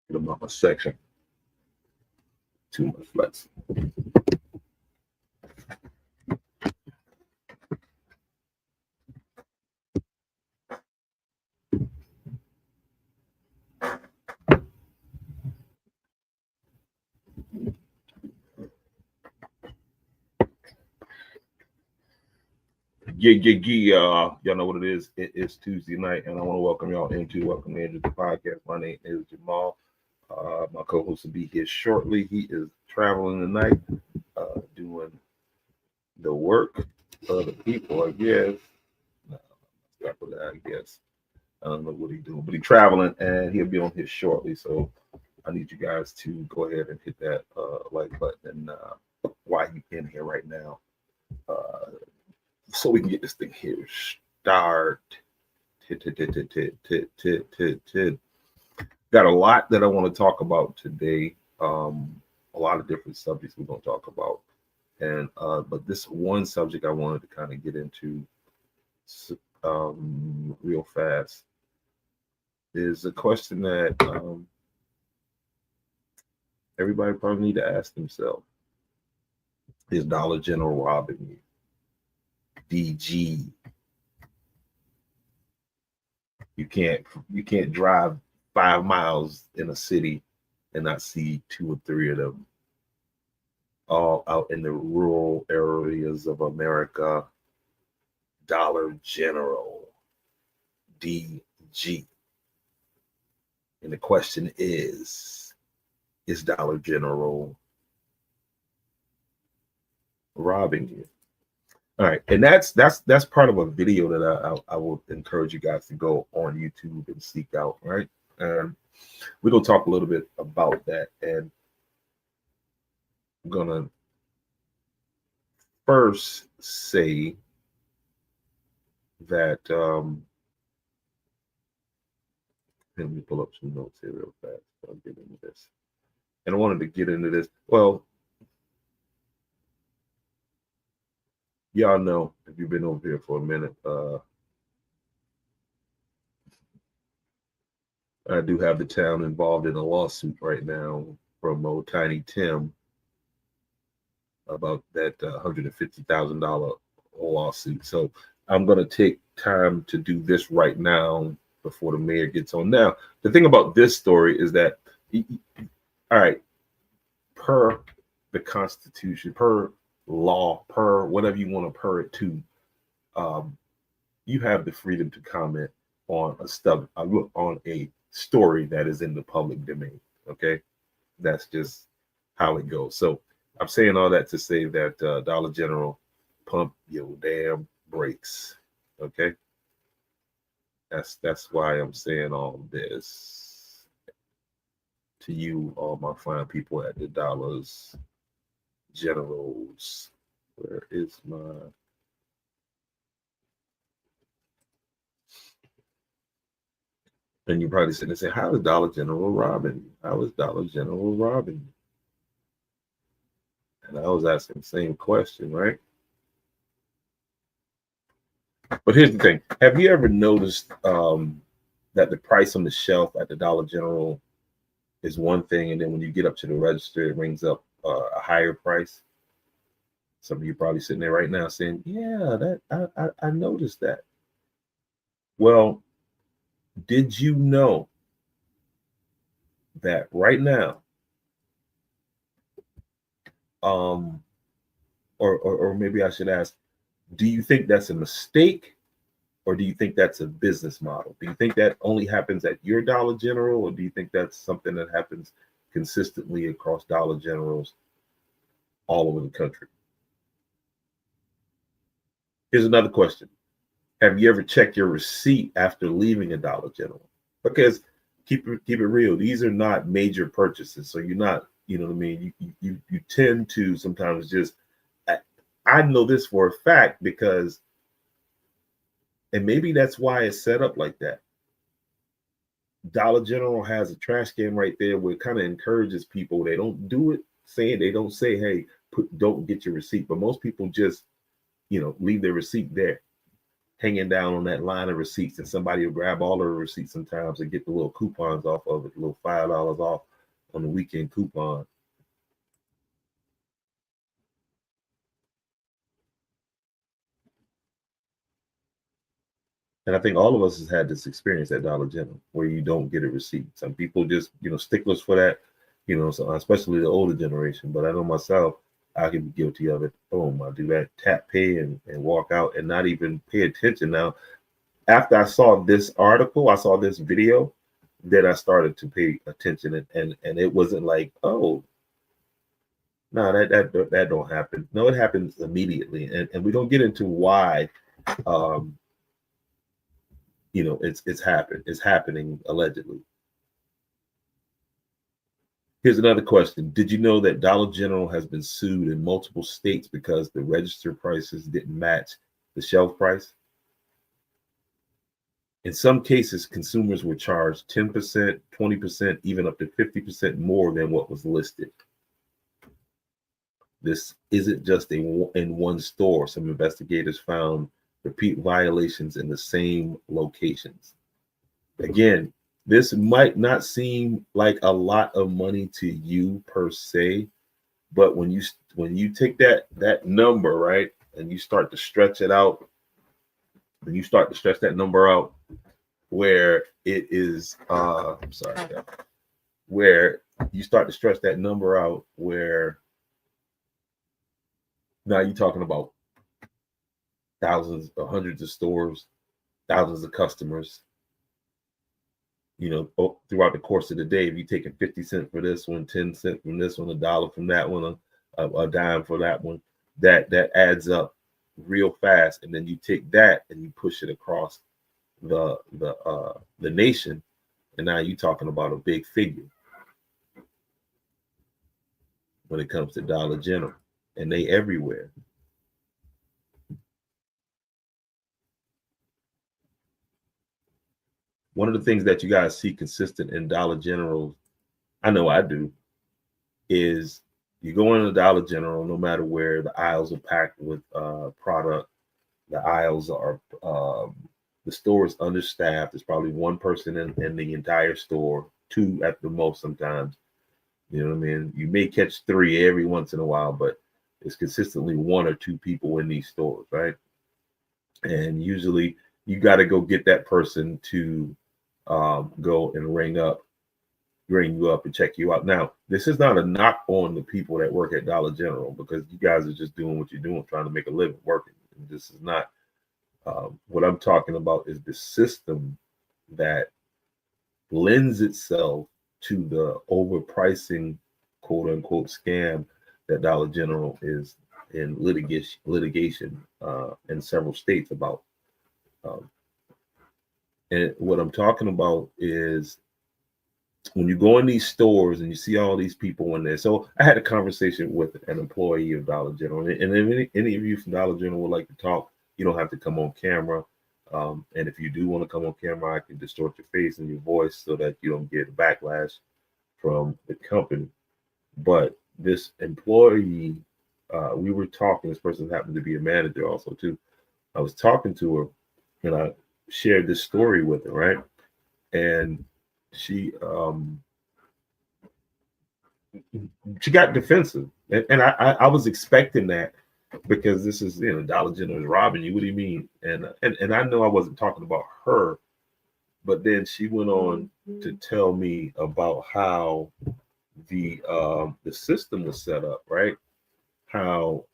Get them out my section. Too much flex. Y'all know what it is. It is Tuesday night, and I want to welcome y'all Welcome into the podcast. My name is Jamal. My co-host will be here shortly. He is traveling tonight, doing the work of the people, I guess. No, I guess. I don't know what he's doing, but he's traveling, and he'll be on here shortly. So I need you guys to go ahead and hit that like button while he's in here right now. So we can get this thing here start. Got a lot that I want to talk about today. A lot of different subjects we're going to talk about, and but this one subject I wanted to kind of get into real fast is a question that everybody probably need to ask themselves: is Dollar General robbing you? DG. You can't drive 5 miles in a city and not see two or three of them all out in the rural areas of America. Dollar General, DG. And the question is Dollar General robbing you? All right, and that's part of a video that I will encourage you guys to go on YouTube and seek out, right? And we're gonna talk a little bit about that, and I'm gonna first say that let me pull up some notes here real fast. I'll get into this, and I wanted to get into this. Well, y'all know if you've been over here for a minute, I do have the town involved in a lawsuit right now from old Tiny Tim about that $150,000 lawsuit. So I'm going to take time to do this right now before the mayor gets on. Now, the thing about this story is that, all right, per the Constitution, per law, per whatever you want to per it to, you have the freedom to comment on on a story that is in the public domain. Okay, that's just how it goes. So I'm saying all that to say that Dollar General, pump your damn brakes. Okay, that's why I'm saying all this to you, all my fine people at the Dollars Generals. Where is my And you're probably sitting there saying, how is Dollar General robbing you? How is Dollar General robbing you? And I was asking the same question, right? But here's the thing. Have you ever noticed that the price on the shelf at the Dollar General is one thing, and then when you get up to the register, it rings up a higher price? Some of you probably sitting there right now saying, yeah, that I noticed that. Well, did you know that right now, or maybe I should ask, do you think that's a mistake, or do you think that's a business model? Do you think that only happens at your Dollar General, or do you think that's something that happens consistently across Dollar Generals all over the country? Here's another question. Have you ever checked your receipt after leaving a Dollar General? Because keep it real, these are not major purchases, so you're not, you know what I mean, you tend to sometimes just, I know this for a fact because, and maybe that's why it's set up like that. Dollar General has a trash can right there where it kind of encourages people. They don't do it saying, they don't say, hey, don't get your receipt, but most people just, leave their receipt there. hanging down on that line of receipts, and somebody will grab all of the receipts sometimes and get the little coupons off of it, the little $5 off on the weekend coupon. And I think all of us has had this experience at Dollar General where you don't get a receipt. Some people just, sticklers for that, so especially the older generation. But I know myself, I can be guilty of it. Boom, I do that tap pay and walk out and not even pay attention. Now, after I saw this article, I saw this video, then I started to pay attention, and it wasn't like, oh, no, that don't happen. No, it happens immediately, and we don't get into why. It's happening allegedly. Here's another question. Did you know that Dollar General has been sued in multiple states because the register prices didn't match the shelf price? In some cases, consumers were charged 10%, 20%, even up to 50% more than what was listed. This isn't just in one store. Some investigators found repeat violations in the same locations. Again, this might not seem like a lot of money to you per se, but when you take that number, right, and you start to stretch it out, and you start to stretch that number out where it is where you start to stretch that number out where now you're talking about thousands or hundreds of stores, thousands of customers, throughout the course of the day. If you're taking 50 cents for this one, 10 cents from this one, $1 from that one, a dime for that one, that adds up real fast. And then you take that and you push it across the nation, and now you're talking about a big figure when it comes to Dollar General, and they everywhere. One of the things that you guys see consistent in Dollar General, I know I do, is you go into Dollar General, no matter where, the aisles are packed with product. The aisles are, the store is understaffed. There's probably one person in the entire store, two at the most sometimes. You know what I mean? You may catch three every once in a while, but it's consistently one or two people in these stores, right? And usually you got to go get that person to go and ring you up and check you out. Now, this is not a knock on the people that work at Dollar General, because you guys are just doing what you're doing, trying to make a living, working. And this is not what I'm talking about. Is the system that lends itself to the overpricing, quote unquote, scam that Dollar General is in litigation in several states about. And what I'm talking about is when you go in these stores and you see all these people in there. So I had a conversation with an employee of Dollar General, and if any of you from Dollar General would like to talk, you don't have to come on camera. And if you do want to come on camera, I can distort your face and your voice so that you don't get a backlash from the company. But this employee, we were talking, this person happened to be a manager also too. I was talking to her and I shared this story with her, right? And she got defensive. And I was expecting that, because this is, Dollar General is robbing you. What do you mean? And I know I wasn't talking about her, but then she went on to tell me about how the system was set up, right? How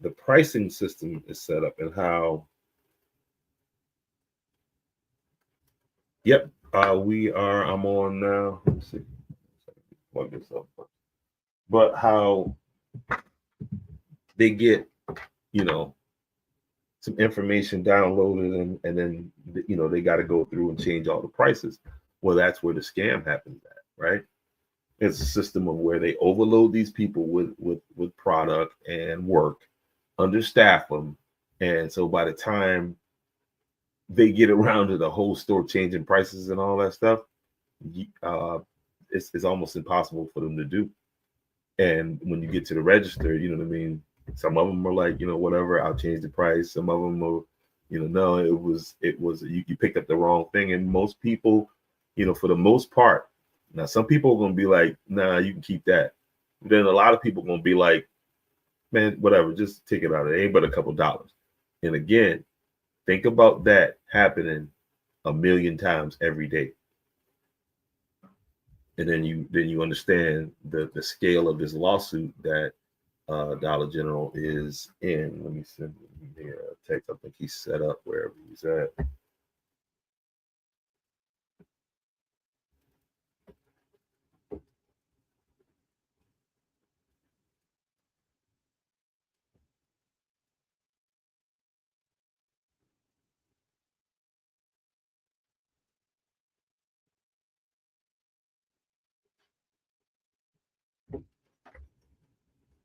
the pricing system is set up, and how, yep, I'm on now. Let's see. Plug this up. But how they get, some information downloaded, and then, they got to go through and change all the prices. Well, that's where the scam happens at, right? It's a system of where they overload these people with product and work, understaff them. And so by the time they get around to the whole store changing prices and all that stuff, it's almost impossible for them to do. And when you get to the register, you know what I mean? Some of them are like, whatever, I'll change the price. Some of them No, it was you picked up the wrong thing. And most people, for the most part, now some people are gonna be like, nah, you can keep that. But then a lot of people are gonna be like, man, whatever, just take it out. It ain't but a couple dollars. And again, think about that happening a million times every day. And then you understand the scale of this lawsuit that Dollar General is in. Let me send him a text. I think he's set up wherever he's at.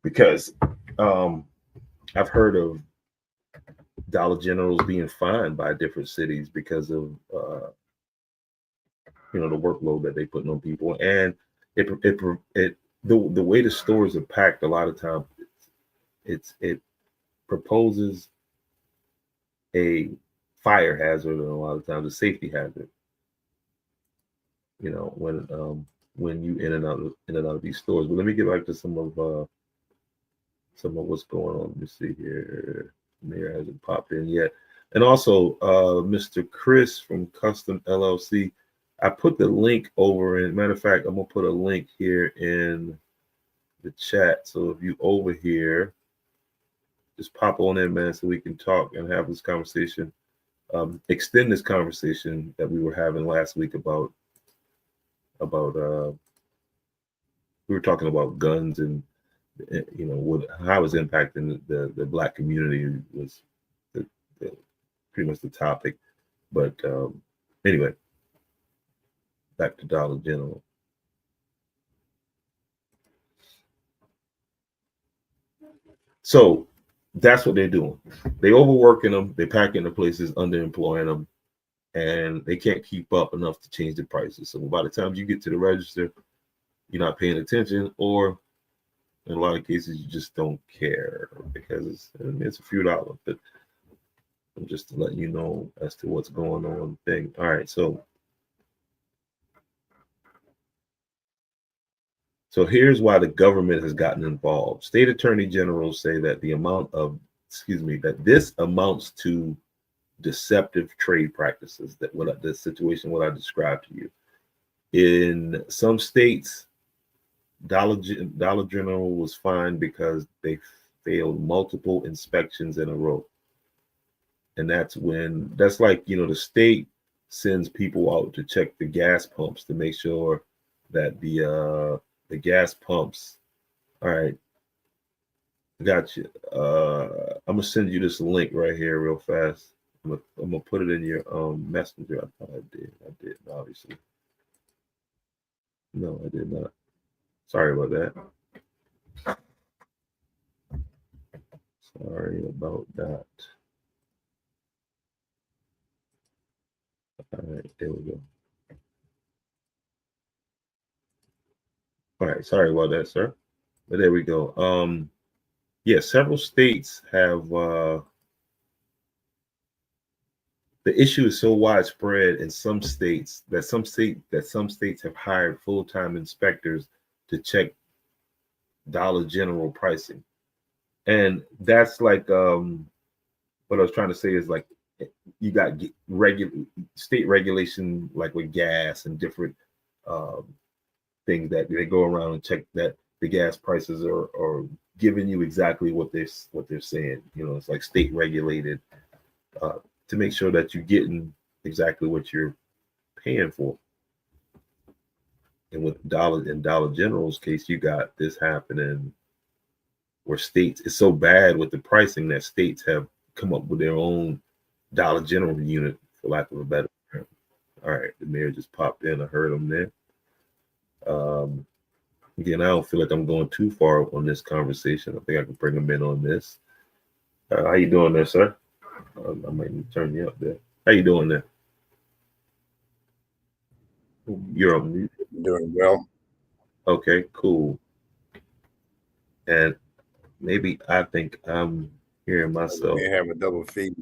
Because I've heard of Dollar Generals being fined by different cities because of the workload that they put on people, and the way the stores are packed, a lot of times it proposes a fire hazard, and a lot of times a safety hazard. When you in and out of these stores. But let me get back to some of what's going on. Let me see here. Mayor hasn't popped in yet. And also, Mr. Chris from Custom LLC, I put the link over in. Matter of fact, I'm gonna put a link here in the chat. So if you over here, just pop on in, man, so we can talk and have this conversation. Extend this conversation that we were having last week about we were talking about guns and how it's impacting the Black community was pretty much the topic. But anyway, back to Dollar General. So that's what they're doing. They overworking them. They're packing the places, underemploying them, and they can't keep up enough to change the prices. So by the time you get to the register, you're not paying attention, or in a lot of cases, you just don't care because it's a few dollars. But I'm just letting you know as to what's going on. Thing. All right, so here's why the government has gotten involved. State attorney generals say that that this amounts to deceptive trade practices. The situation what I described to you. In some states, Dollar General was fined because they failed multiple inspections in a row. And that's like, the state sends people out to check the gas pumps to make sure that the gas pumps. All right. Got you. I'm gonna send you this link right here real fast. I'm gonna put it in your messenger. I thought I did. I did, obviously. No, I did not. Sorry about that. Sorry about that. All right, there we go. All right, sorry about that, sir. But there we go. Yeah, several states have the issue is so widespread in some states that some states have hired full-time inspectors to check Dollar General pricing. And that's like what I was trying to say is like you got state regulation like with gas and different things that they go around and check that the gas prices are giving you exactly what they're saying. It's like state regulated to make sure that you're getting exactly what you're paying for. And with Dollar General's case, you got this happening where states, it's so bad with the pricing that states have come up with their own Dollar General unit, for lack of a better term. All right, the mayor just popped in. I heard him there. Again, I don't feel like I'm going too far on this conversation. I think I can bring him in on this. How you doing there, sir? I might need to turn you up there. How you doing there? You're on mute. Doing well. Okay, cool. And maybe I think I'm hearing myself. You have a double feed.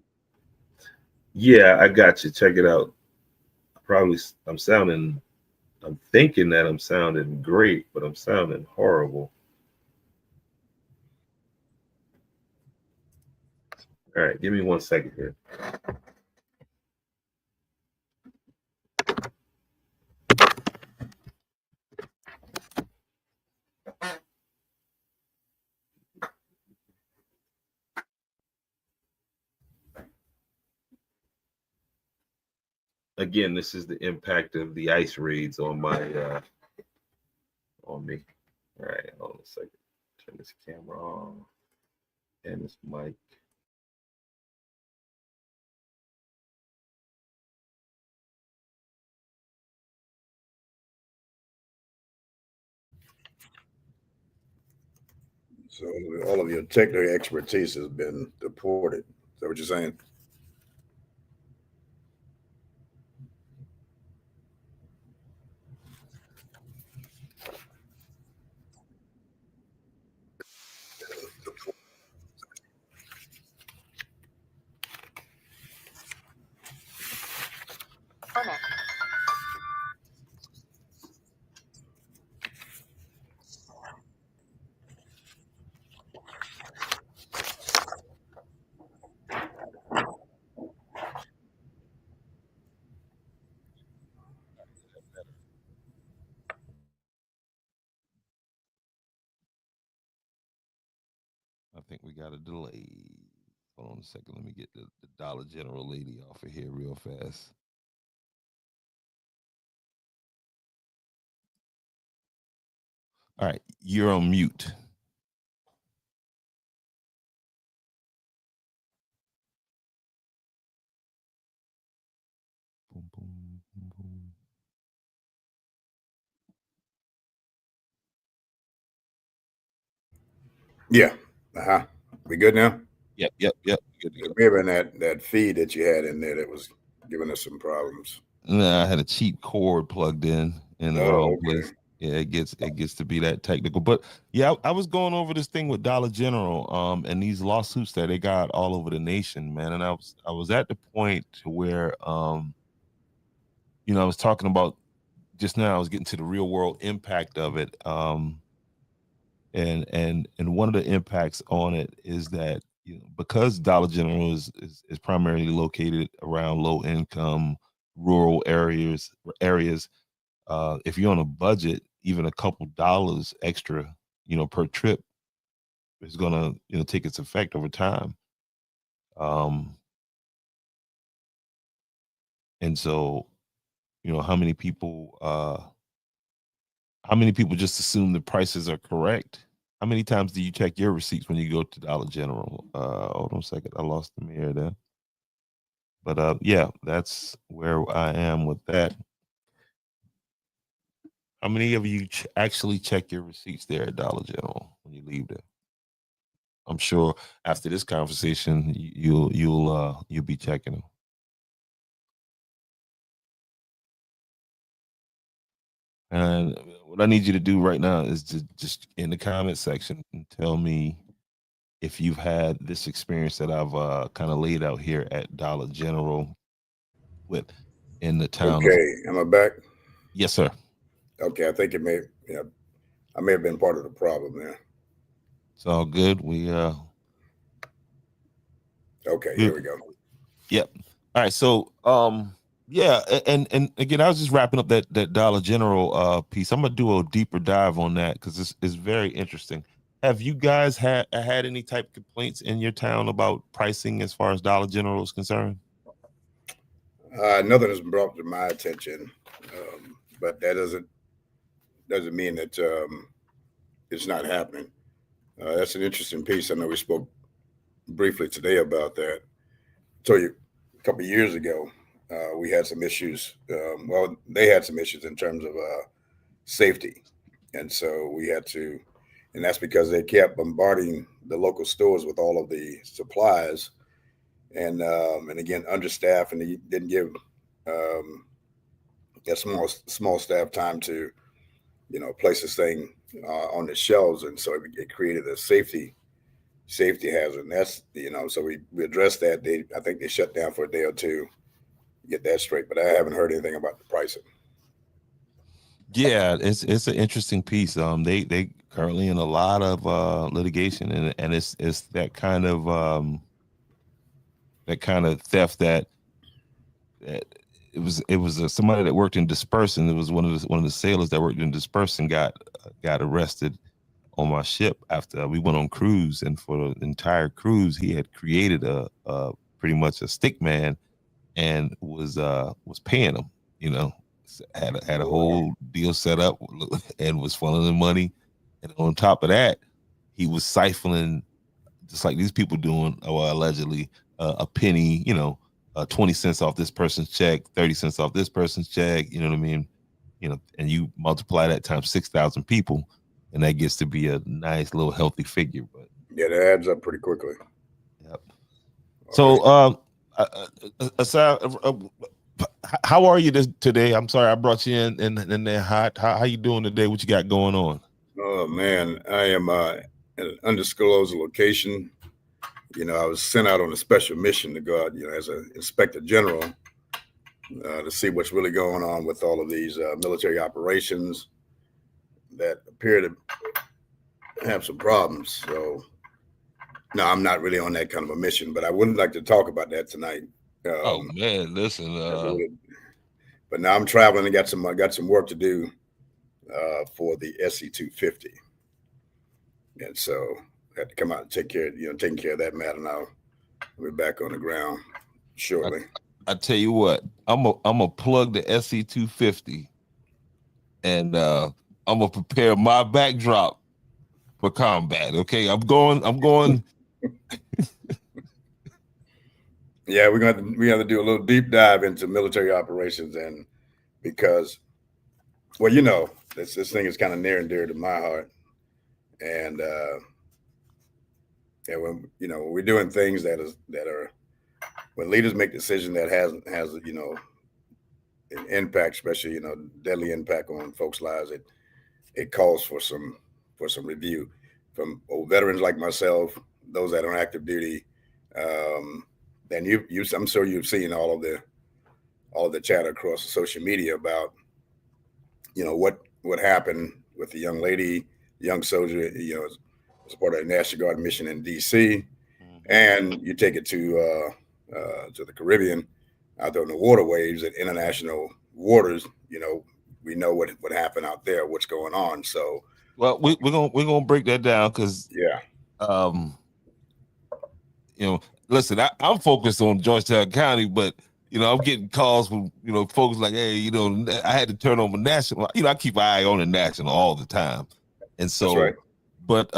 Yeah, I got you. Check it out. I'm thinking that I'm sounding great, but I'm sounding horrible. All right, give me 1 second here. Again, this is the impact of the ice raids on me. All right, hold on a second. Turn this camera on and this mic. So all of your technical expertise has been deported. Is that what you're saying? I think we got a delay. Hold on a second. Let me get the Dollar General lady off of here real fast. All right, you're on mute. Boom, boom, boom, boom. Yeah. We good now? Yep. Good to It go. may have been that feed that you had in there that was giving us some problems. Nah, I had a cheap cord plugged in the Oh, wrong okay. place. Yeah, it gets to be that technical. But yeah, I was going over this thing with Dollar General, and these lawsuits that they got all over the nation, man. And I was at the point to where I was talking about just now. I was getting to the real world impact of it. And one of the impacts on it is that because Dollar General is primarily located around low income rural areas, if you're on a budget, even a couple dollars extra per trip is gonna take its effect over time. um and so how many people just assume the prices are correct? How many times do you check your receipts when you go to Dollar General? Hold on a second. I lost the mirror there. But yeah, that's where I am with that. How many of you actually check your receipts there at Dollar General when you leave there? I'm sure after this conversation, you'll be checking them. And what I need you to do right now is to just in the comment section and tell me if you've had this experience that I've kind of laid out here at Dollar General with in the town of. Okay. Am I back? Yes, sir. Okay. I think I may have been part of the problem there. It's all good. Okay. We Here we go. Yep. All right. So, yeah, and again, I was just wrapping up that Dollar General piece. I'm gonna do a deeper dive on that because it's very interesting. Have you guys had any type of complaints in your town about pricing as far as Dollar General is concerned? Nothing has been brought to my attention, but that doesn't mean that it's not happening. That's an interesting piece. I know we spoke briefly today about that. So a couple of years ago, we had some issues. Well, they had some issues in terms of safety, and so we had to, and that's because they kept bombarding the local stores with all of the supplies, and again understaffed, and they didn't give um, a small staff time to place this thing on the shelves, and so it created a safety safety hazard. And that's, so we addressed that. I think they shut down for a day or two, get that straight. But I haven't heard anything about the pricing. Yeah, it's an interesting piece. They currently in a lot of litigation, and it's that kind of theft that it was somebody that worked in dispersing. It was one of the sailors that worked in dispersing got arrested on my ship after we went on cruise, and for the entire cruise he had created a pretty much a stick man and was paying them, had a whole deal set up and was funneling money, and on top of that he was siphoning, just like these people doing, allegedly, a penny, 20 cents off this person's check, 30 cents off this person's check, you know what I mean? And you multiply that times 6,000 people, and that gets to be a nice little healthy figure. But yeah, that adds up pretty quickly. Yep. So, Asaf, how are you today? I'm sorry I brought you in there hot. How you doing today? What you got going on? Oh man, I am at an undisclosed location. I was sent out on a special mission to go out, as an inspector general, to see what's really going on with all of these military operations that appear to have some problems. So, no, I'm not really on that kind of a mission, but I wouldn't like to talk about that tonight. Oh man, listen. But now I'm traveling and got some work to do for the SC-250, and so I had to come out and taking care of that matter. Now we're back on the ground shortly. I tell you what, I'm a plug the SC-250, and I'm gonna prepare my backdrop for combat. Okay, I'm going. Yeah, we're gonna to do a little deep dive into military operations, and because, well, this thing is kind of near and dear to my heart, and when we're doing things that are when leaders make decisions that has an impact, especially deadly impact on folks' lives, it calls for some review from old veterans like myself, those that are on active duty. And I'm sure you've seen all of the chatter across social media about, what happened with the young lady, young soldier, as part of a National Guard mission in D.C. And you take it to the Caribbean, out there in the waterways at international waters. We know what happened out there, what's going on. So, well, we're gonna break that down because listen, I'm focused on Georgetown County, but I'm getting calls from folks like, hey, I had to turn on the national. I keep an eye on the national all the time, and so. That's right. But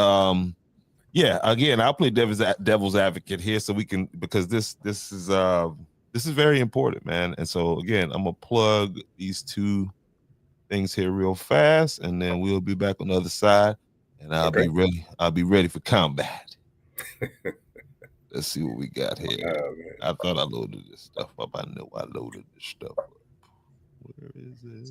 yeah, again, I'll play devil's advocate here, so we can, because this is very important, man. And so again, I'm gonna plug these two things here real fast, and then we'll be back on the other side, and I'll be ready for combat. Let's see what we got here. I thought I loaded this stuff up. I know I loaded this stuff up. Where is it?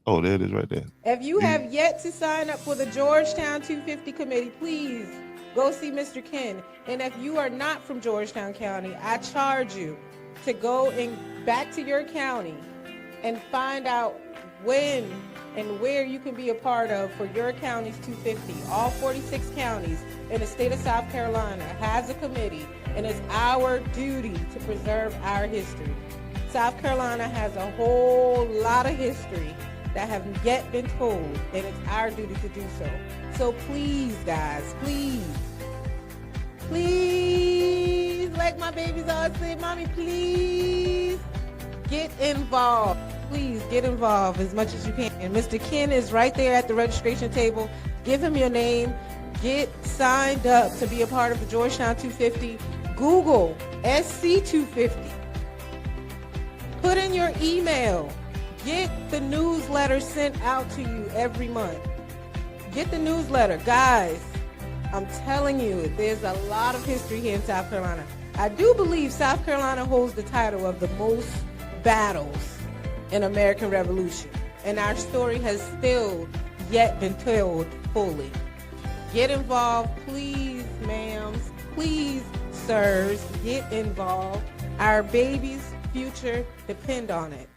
Oh, there it is right there. If you have yet to sign up for the Georgetown 250 committee, please go see Mr. Ken. And if you are not from Georgetown County, I charge you to go back to your county and find out when and where you can be a part of for your county's 250. All 46 counties in the state of South Carolina has a committee, and it's our duty to preserve our history. South Carolina has a whole lot of history that have yet been told, and it's our duty to do so. So please, guys, please, like my babies always say, mommy, please get involved. Please get involved as much as you can. And Mr. Ken is right there at the registration table. Give him your name. Get signed up to be a part of the Georgetown 250. Google SC250. Put in your email. Get the newsletter sent out to you every month. Get the newsletter. Guys, I'm telling you, there's a lot of history here in South Carolina. I do believe South Carolina holds the title of the most battles in American Revolution, and our story has still yet been told fully. Get involved, please, ma'ams. Please, sirs, get involved. Our baby's future depend on it.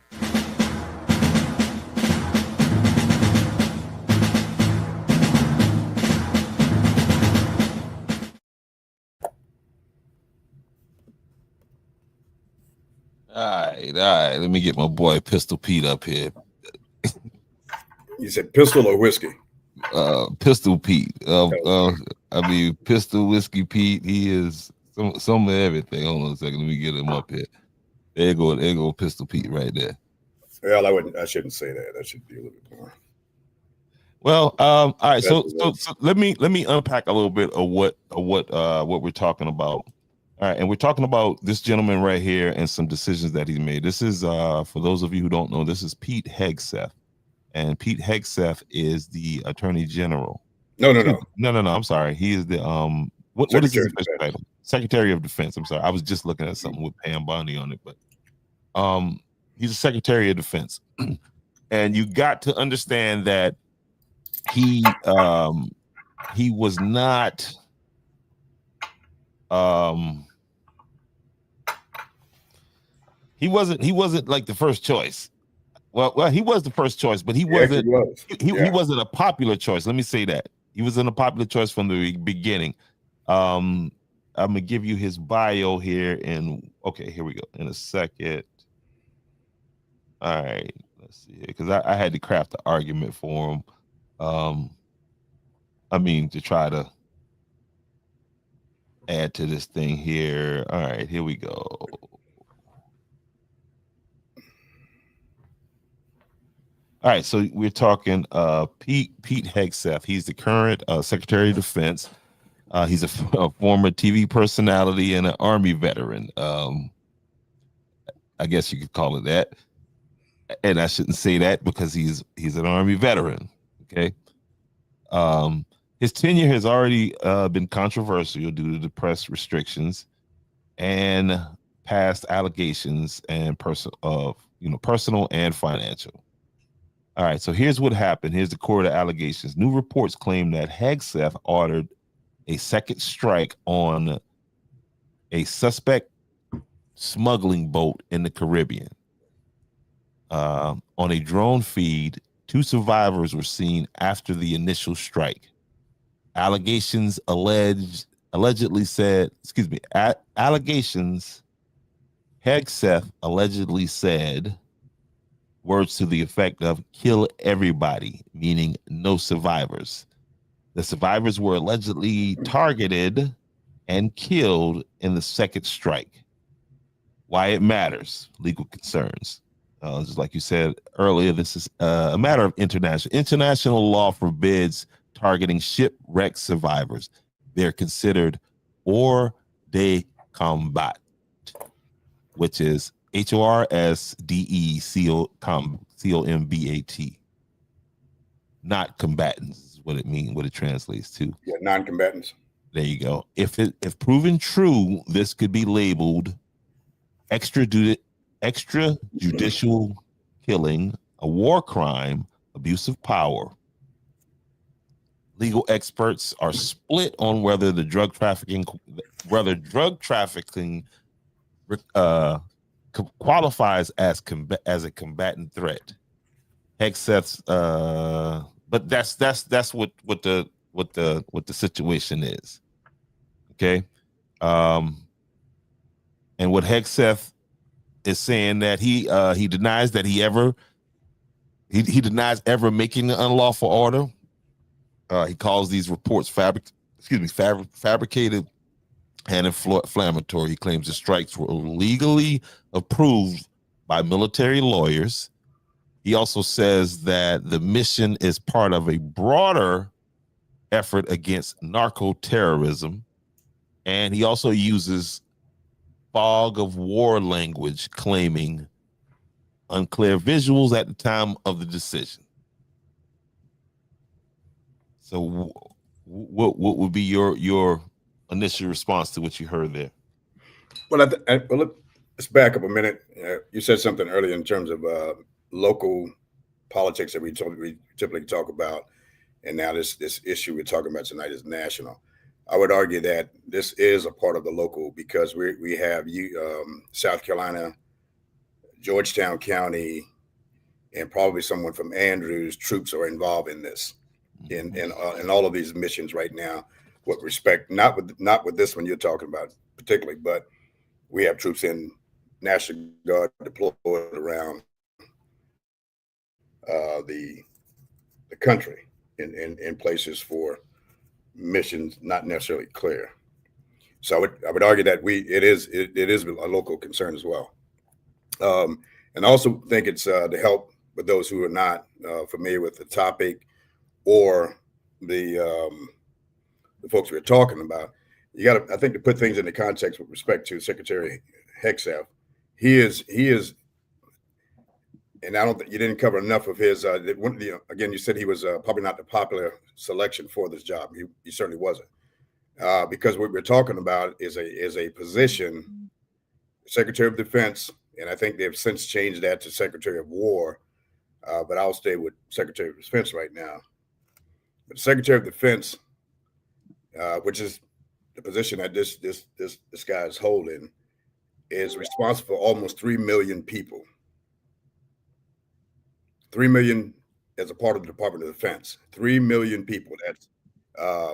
All right. Let me get my boy Pistol Pete up here. You said pistol or whiskey? Pistol Pete. I mean, Pistol Whiskey Pete. He is some of everything. Hold on a second. Let me get him up here. There you go, Pistol Pete right there. Well, I shouldn't say that. I should be a little bit more. Well, all right. So let me unpack a little bit of what we're talking about. All right, and we're talking about this gentleman right here and some decisions that he's made. This is for those of you who don't know, this is Pete Hegseth, and Pete Hegseth is the Attorney General. No. I'm sorry. He is the what is his official title? Secretary of Defense. I'm sorry. I was just looking at something with Pam Bondi on it, but he's a Secretary of Defense, and you got to understand that he was not he wasn't like the first choice. Well, he was the first choice, but he wasn't a popular choice. Let me say that. He wasn't a popular choice from the beginning. I'm gonna give you his bio here here we go in a second. All right, let's see here, because I had to craft the argument for him. To try to add to this thing here. All right, here we go. All right, so we're talking Pete Hegseth. He's the current Secretary of Defense. He's a former TV personality and an Army veteran. I guess you could call it that. And I shouldn't say that because he's an Army veteran. Okay. His tenure has already been controversial due to the press restrictions and past allegations and personal and financial. All right, so here's what happened. Here's the core of the allegations. New reports claim that Hegseth ordered a second strike on a suspect smuggling boat in the Caribbean. On a drone feed, 2 survivors were seen after the initial strike. Allegations Hegseth allegedly said words to the effect of "kill everybody," meaning no survivors. The survivors were allegedly targeted and killed in the second strike. Why it matters, legal concerns. Just like you said earlier, this is a matter of international law forbids targeting shipwreck survivors. They're considered hors de combat, which is HORSDE not combatants is what it translates to. Yeah, non-combatants. There you go. If proven true, this could be labeled extrajudicial killing, a war crime, abuse of power. Legal experts are split on whether drug trafficking qualifies as a combatant threat. Hegseth's, but that's what the situation is. Okay, and what Hegseth is saying that he denies that he denies ever making an unlawful order. He calls these reports fabricated and inflammatory. He claims the strikes were legally approved by military lawyers. He also says that the mission is part of a broader effort against narco-terrorism. And he also uses fog of war language, claiming unclear visuals at the time of the decision. So what would be your initial response to what you heard there? Well, let's back up a minute. You said something earlier in terms of local politics that we typically talk about. and now this issue we're talking about tonight is national. I would argue that this is a part of the local, because we have South Carolina, Georgetown County, and probably someone from Andrews troops are involved in this, in all of these missions right now. With respect, not with this one you're talking about particularly, but we have troops in National Guard deployed around the country in places for missions not necessarily clear. So I would argue that it is a local concern as well. And I also think it's to help with those who are not familiar with the topic or the folks we're talking about. You got to, I think, to put things into context with respect to Secretary Hegseth. He is, and I don't think you didn't cover enough of his. Again, you said he was probably not the popular selection for this job. He certainly wasn't, because what we're talking about is a position, Secretary of Defense, and I think they've since changed that to Secretary of War, but I'll stay with Secretary of Defense right now. But Secretary of Defense, which is the position that this guy is holding, is responsible for almost 3 million people. 3 million as a part of the Department of Defense. 3 million people. That's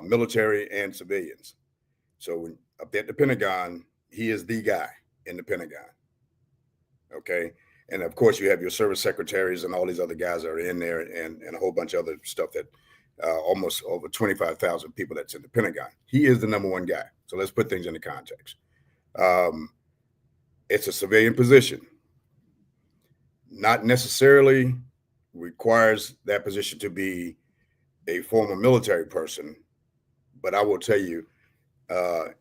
military and civilians. So when up at the Pentagon, he is the guy in the Pentagon. Okay. And of course, you have your service secretaries and all these other guys that are in there, and a whole bunch of other stuff that almost over 25,000 people that's in the Pentagon. He is the number one guy. So let's put things into context. It's a civilian position. Not necessarily requires that position to be a former military person, but I will tell you,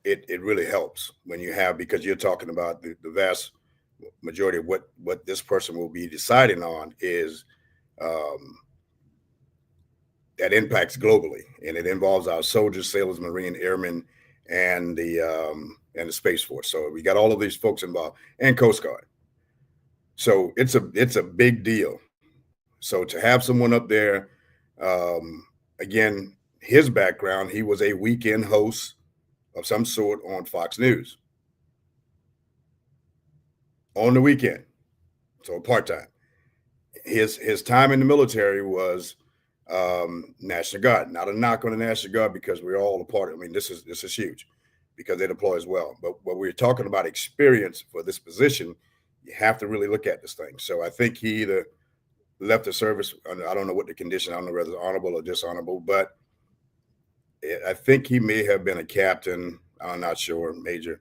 it really helps when you have, because you're talking about the vast majority of what this person will be deciding on is that impacts globally, and it involves our soldiers, sailors, Marine, airmen, and the Space Force. So we got all of these folks involved, and Coast Guard. So it's a big deal. So to have someone up there, again, his background, he was a weekend host of some sort on Fox News on the weekend, so part-time. His time in the military was National Guard. Not a knock on the National Guard, because we're all a part of it. I mean, this is huge because they deploy as well. But when we're talking about experience for this position, you have to really look at this thing. So I think he either left the service, I don't know what the condition, I don't know whether it's honorable or dishonorable, but I think he may have been a captain. I'm not sure, major.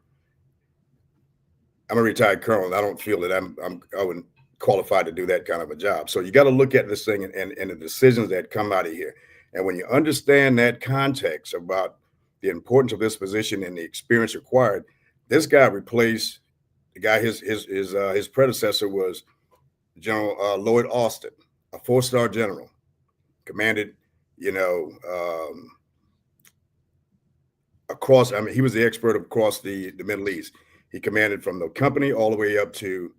I'm a retired colonel. I don't feel that I wouldn't qualified to do that kind of a job. So you got to look at this thing and the decisions that come out of here. And when you understand that context about the importance of this position and the experience required, this guy replaced the guy. His predecessor was General Lloyd Austin, a 4-star general, commanded, across. I mean, he was the expert across the Middle East. He commanded from the company all the way up to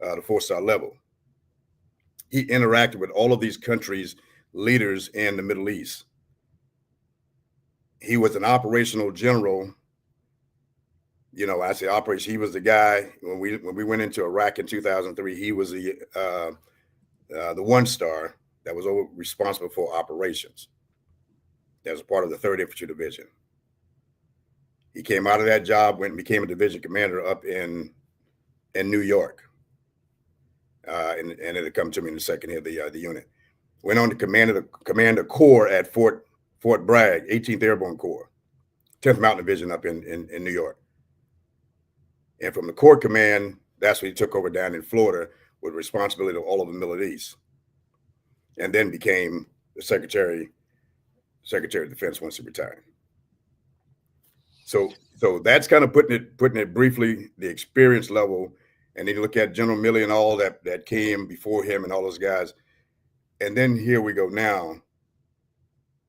the 4-star level. He interacted with all of these countries' leaders in the Middle East. He was an operational general. I say operation. He was the guy when we went into Iraq in 2003. He was the 1-star that was responsible for operations. That was part of the 3rd Infantry Division. He came out of that job, went and became a division commander up in New York. And it'll come to me in a second here, the unit. Went on to command a corps at Fort Bragg, 18th Airborne Corps, 10th Mountain Division up in New York. And from the Corps Command, that's when he took over down in Florida with responsibility to all of the Middle East. And then became the Secretary of Defense once he retired. So that's kind of putting it briefly, the experience level. And then you look at General Milley and all that came before him and all those guys. And then here we go now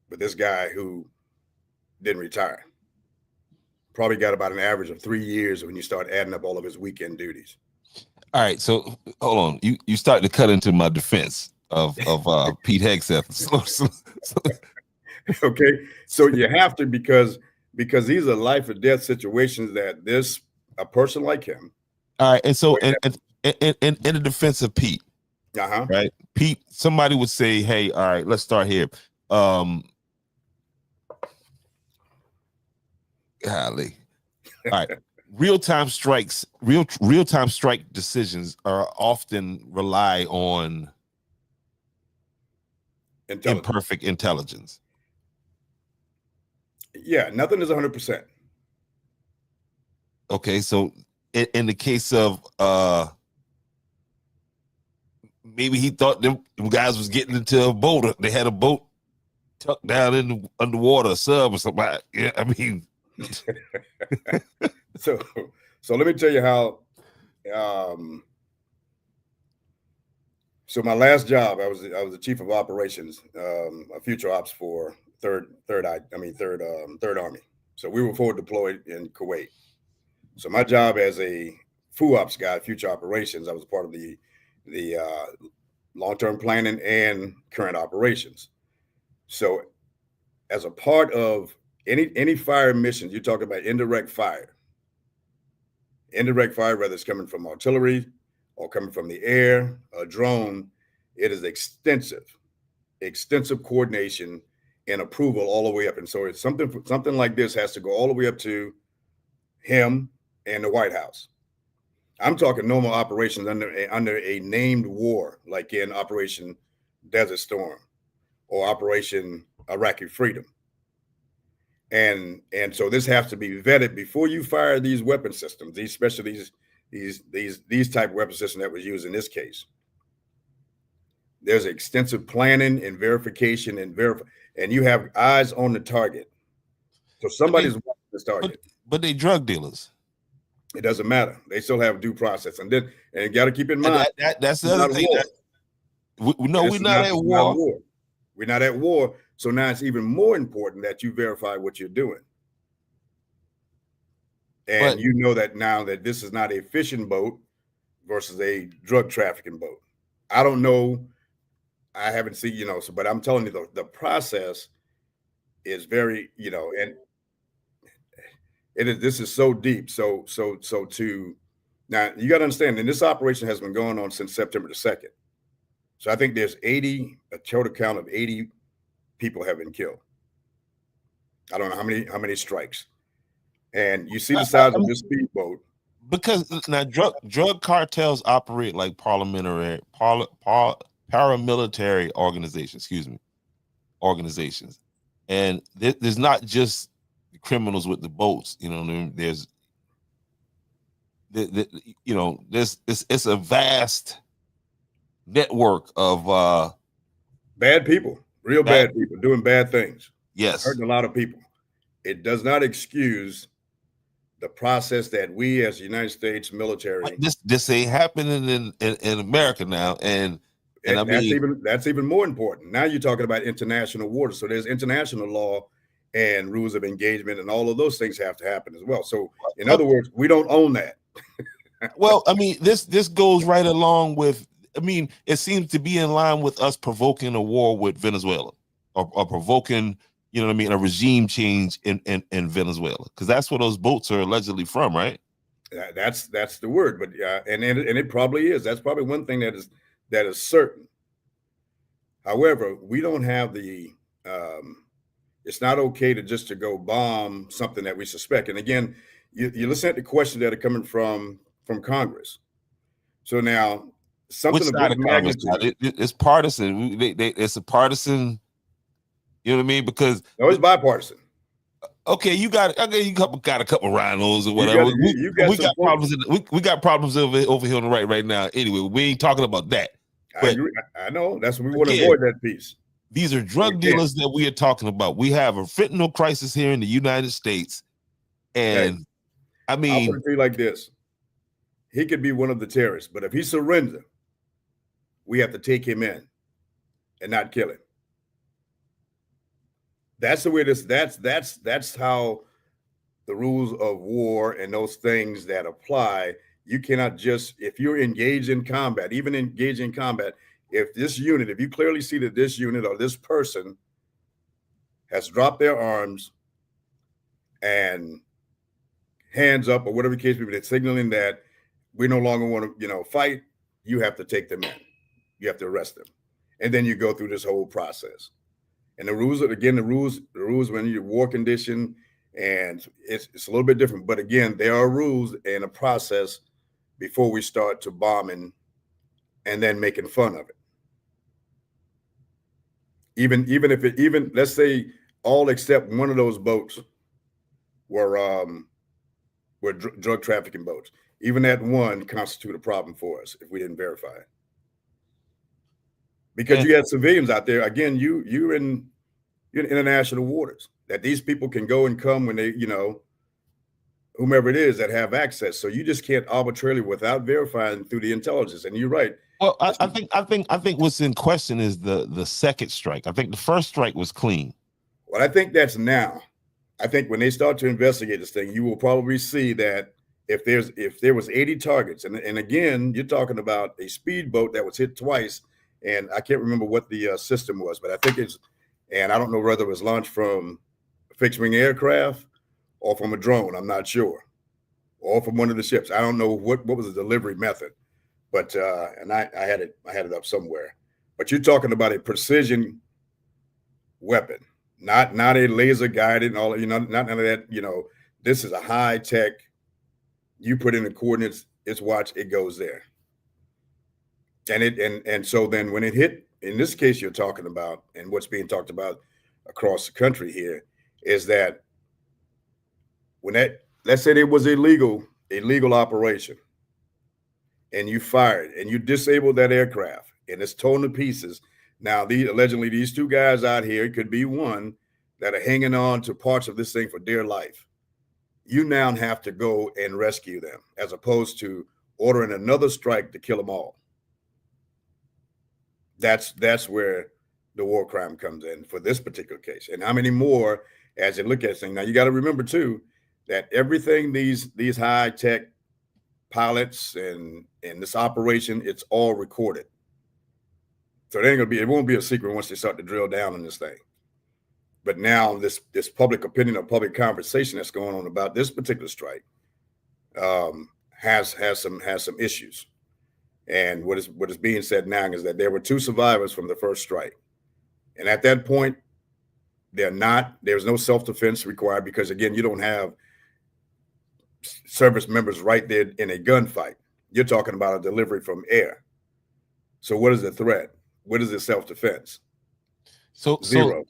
with this guy who didn't retire. Probably got about an average of 3 years when you start adding up all of his weekend duties. All right, so hold on. You start to cut into my defense of Pete Hegseth. Okay, so you have to because these are life or death situations that a person like him. All right, and so in the defense of Pete, Uh-huh. right? Pete, somebody would say, "Hey, all right, let's start here." Golly, all right. Real-time strike decisions are often rely on imperfect intelligence. Yeah, nothing is 100%. Okay, so in the case of maybe he thought them guys was getting into a boat. They had a boat tucked down in the underwater, a sub or something. Yeah, I mean. So let me tell you how. So my last job, I was the chief of operations, a future ops for Third Army. So we were forward deployed in Kuwait. So my job as a FUOPS guy, future operations, I was part of the long-term planning and current operations. So as a part of any fire missions, you're talking about indirect fire, whether it's coming from artillery or coming from the air, a drone, it is extensive coordination and approval all the way up. And so it's something like this has to go all the way up to him and the White House. I'm talking normal operations under a named war, like in Operation Desert Storm or Operation Iraqi Freedom. And so this has to be vetted before you fire these weapon systems, especially these type of weapon systems that was used in this case. There's extensive planning and verification and you have eyes on the target. So somebody's watching this target. But they drug dealers. It doesn't matter. They still have due process. And you got to keep in mind that's the other thing. We're not at war. We're not at war. So now it's even more important that you verify what you're doing. And you know that now that this is not a fishing boat versus a drug trafficking boat. I don't know. I haven't seen, but I'm telling you the process is very, and this is so deep. So now you got to understand, and this operation has been going on since September the 2nd. So I think there's a total count of 80 people have been killed. I don't know how many strikes. And you see the size of this speedboat. Because now drug cartels operate like paramilitary organizations. And there's not just the criminals with the boats, you know what I mean? There's it's a vast network of bad people, bad people doing bad things. Yes. Hurting a lot of people. It does not excuse the process that we as the United States military. This ain't happening in America now. And I mean, that's even more important. Now you're talking about international waters. So there's international law and rules of engagement, and all of those things have to happen as well. So in other words, we don't own that. Well, I mean, this goes right along with, I mean, it seems to be in line with us provoking a war with Venezuela or provoking, you know what I mean, a regime change in Venezuela, because that's where those boats are allegedly from, right? That's the word, but and it probably is. That's probably one thing that is certain. However, we don't have the. It's not okay to go bomb something that we suspect. And again, you listen at the questions that are coming from Congress. So now something about magnitude. It's partisan. It's a partisan. You know what I mean? Because it's bipartisan. Okay, you got a couple rhinos or whatever. We got problems. We got problems over here on the right now. Anyway, we ain't talking about that. I agree. I know that's what we want to avoid that piece. These are drug dealers that we are talking about. We have a fentanyl crisis here in the United States, and I mean, I'll put it to you like this: he could be one of the terrorists, but if he surrenders, we have to take him in and not kill him. That's the way that's how the rules of war and those things that apply. You cannot just, if you're engaged in combat, if you clearly see that this unit or this person has dropped their arms and hands up, or whatever the case may be, they're signaling that we no longer want to, fight. You have to take them in. You have to arrest them, and then you go through this whole process. And the rules, again, the rules when you're war condition, and it's a little bit different. But again, there are rules and a process before we start to bombing and then making fun of it. Even if let's say all except one of those boats were drug trafficking boats. Even that one constitute a problem for us if we didn't verify it. Because you had civilians out there. Again, you're in international waters that these people can go and come when they, whomever it is that have access. So you just can't arbitrarily, without verifying through the intelligence. And you're right. Well, I think what's in question is the second strike. I think the first strike was clean. Well, I think that's now. I think when they start to investigate this thing, you will probably see that if there was 80 targets, and again, you're talking about a speedboat that was hit twice, and I can't remember what the system was, but I think and I don't know whether it was launched from a fixed wing aircraft or from a drone. I'm not sure, or from one of the ships. I don't know what was the delivery method, but and I had it up somewhere. But you're talking about a precision weapon. Not a laser guided and all, not none of that. This is a high tech. You put in the coordinates, it's watch, it goes there. And so then when it hit, in this case you're talking about, and what's being talked about across the country here, is that let's say it was a legal operation, and you fired and you disabled that aircraft and it's torn to pieces. Now, allegedly, these two guys out here, it could be one, that are hanging on to parts of this thing for dear life. You now have to go and rescue them, as opposed to ordering another strike to kill them all. That's where the war crime comes in for this particular case. And how many more, as you look at this thing. Now, you got to remember, too, that everything these high-tech pilots and this operation, it's all recorded. So it won't be a secret once they start to drill down on this thing. But now this public opinion or public conversation that's going on about this particular strike has some issues. And what is being said now is that there were 2 survivors from the first strike. And at that point, there's no self-defense required, because again, you don't have service members right there in a gunfight. You're talking about a delivery from air. So what is the threat? What is the self-defense? So zero.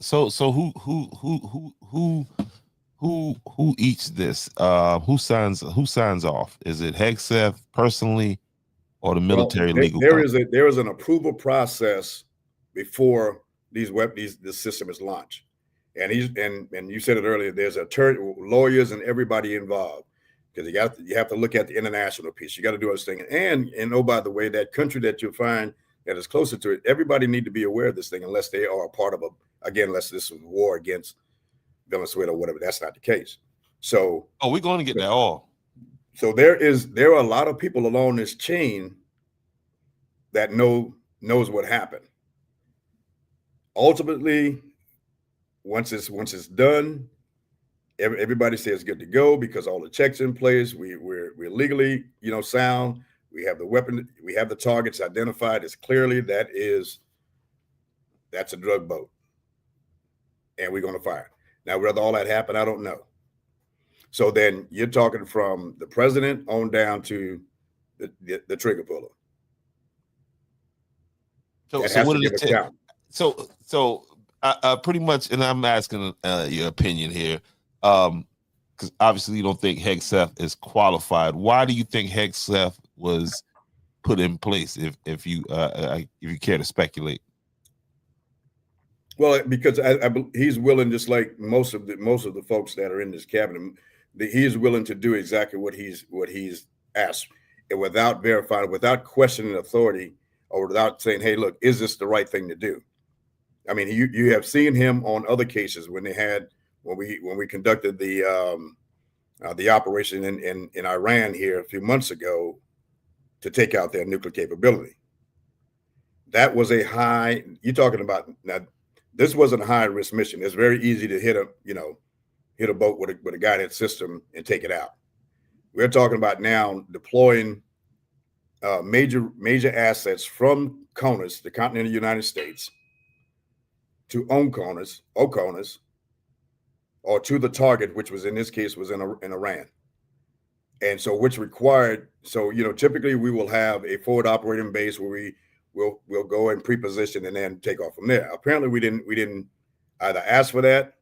So who eats this? Who signs off? Is it Hegseth personally, or the military legal? There is an approval process before this system is launched, and you said it earlier. There's lawyers and everybody involved, because you have to look at the international piece. You got to do this thing, and oh, by the way, that country that you'll find that is closer to it, everybody need to be aware of this thing, unless they are a part of unless this is war against Venezuela or whatever. That's not the case. So, we're going to get that all. So there are a lot of people along this chain that knows what happened. Ultimately, once it's done, everybody says it's good to go, because all the checks in place. We're legally, sound. We have the weapon. We have the targets identified as clearly. That's a drug boat, and we're going to fire. Now, whether all that happened, I don't know. So then you're talking from the president on down to the trigger puller. So what did it take? So pretty much, and I'm asking your opinion here, because obviously you don't think Hegseth is qualified. Why do you think Hegseth was put in place, if you care to speculate? Well, because he's willing, just like most of the folks that are in this cabinet, he is willing to do exactly what he's asked, and without verifying, without questioning authority, or without saying, "Hey, look, is this the right thing to do?" I mean, you have seen him on other cases when we conducted the operation in Iran here a few months ago to take out their nuclear capability. That was you're talking about now. this wasn't a high risk mission. It's very easy to hit a boat with a guided system and take it out. We're talking about now deploying major assets from CONUS, the continental United States, to OCONUS, or to the target, which was in this case was in Iran. And so which required, so, typically we will have a forward operating base where we'll go and pre-position and then take off from there. Apparently we didn't either ask for that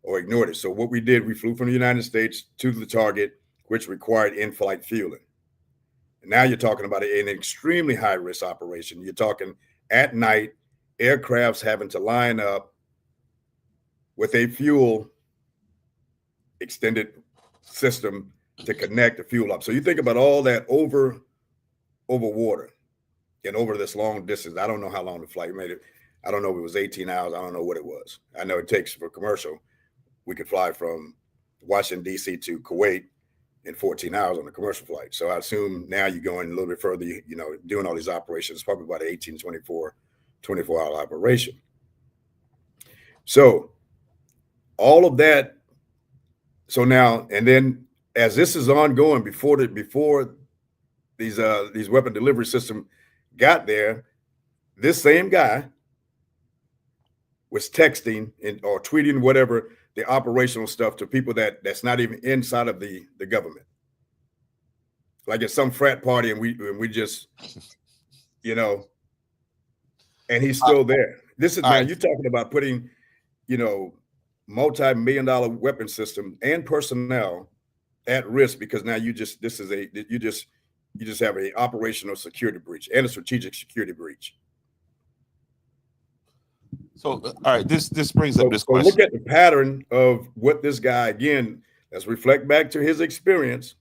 or ignored it. So what we did, we flew from the United States to the target, which required in-flight fueling. And now you're talking about an extremely high-risk operation. You're talking at night, aircrafts having to line up with a fuel extended system to connect the fuel up. So you think about all that over water and over this long distance. I don't know how long the flight made it. I don't know if it was 18 hours. I don't know what it was. I know it takes for commercial. We could fly from Washington, D.C. to Kuwait in 14 hours on a commercial flight. So I assume now you're going a little bit further, doing all these operations, probably about an 18, 24-hour operation. So all of that. So now, and then as this is ongoing before these weapon delivery system got there, this same guy was texting or tweeting whatever the operational stuff to people that's not even inside of the government. Like at some frat party and we just, and he's still there. This is now you're talking about putting, multi-million-dollar weapon system and personnel at risk because now you just have a operational security breach and a strategic security breach. So, all right, this brings up this question. Look at the pattern of what this guy, again, let's reflect back to his experience.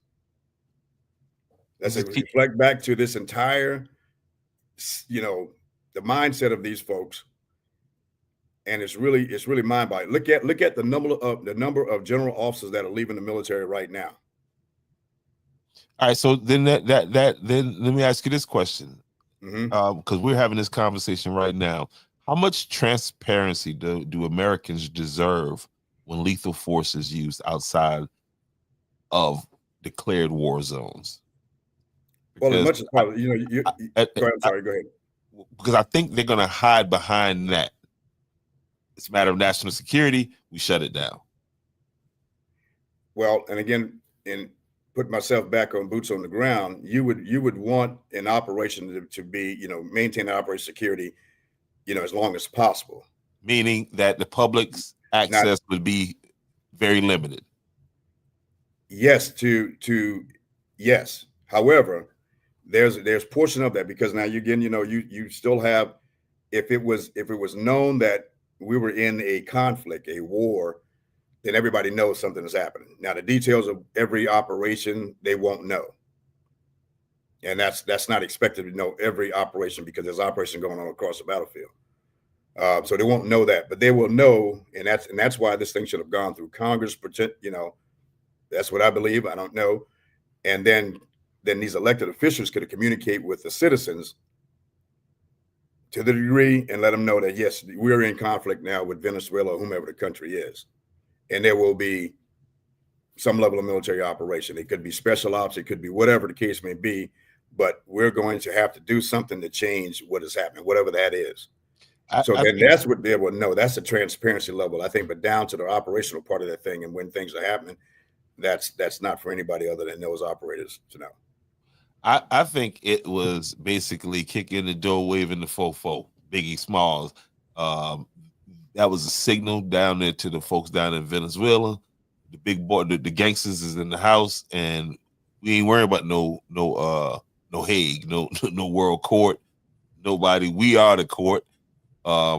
Let's reflect back to this entire, the mindset of these folks. And it's really mind-boggling. Look at the number of general officers that are leaving the military right now. All right, so then then let me ask you this question, because we're having this conversation right now. How much transparency do Americans deserve when lethal force is used outside of declared war zones? Well, as much as probably, go ahead, I'm sorry, go ahead. Because I think they're going to hide behind that. It's a matter of national security. We shut it down. Well, and again, in put myself back on boots on the ground, you would want an operation to be, maintain operation security, as long as possible. Meaning that the public's access would be very limited. Yes, yes. However, there's portion of that because now you still have, if it was known that we were in a conflict, a war, then everybody knows something is happening. Now, the details of every operation, they won't know. And that's not expected to know every operation because there's operation going on across the battlefield. So they won't know that, but they will know. And that's why this thing should have gone through Congress. That's what I believe. I don't know. And then these elected officials could communicate with the citizens to the degree and let them know that, yes, we're in conflict now with Venezuela or whomever the country is. And there will be some level of military operation. It could be special ops. It could be whatever the case may be. But we're going to have to do something to change what is happening, whatever that is. That's what they will know. That's the transparency level, I think. But down to the operational part of that thing and when things are happening, that's not for anybody other than those operators to know. I think it was basically kicking the door, waving the fofo, Biggie Smalls. That was a signal down there to the folks down in Venezuela. The big boy, the gangsters is in the house, and we ain't worried about no Hague, no world court, nobody. We are the court. I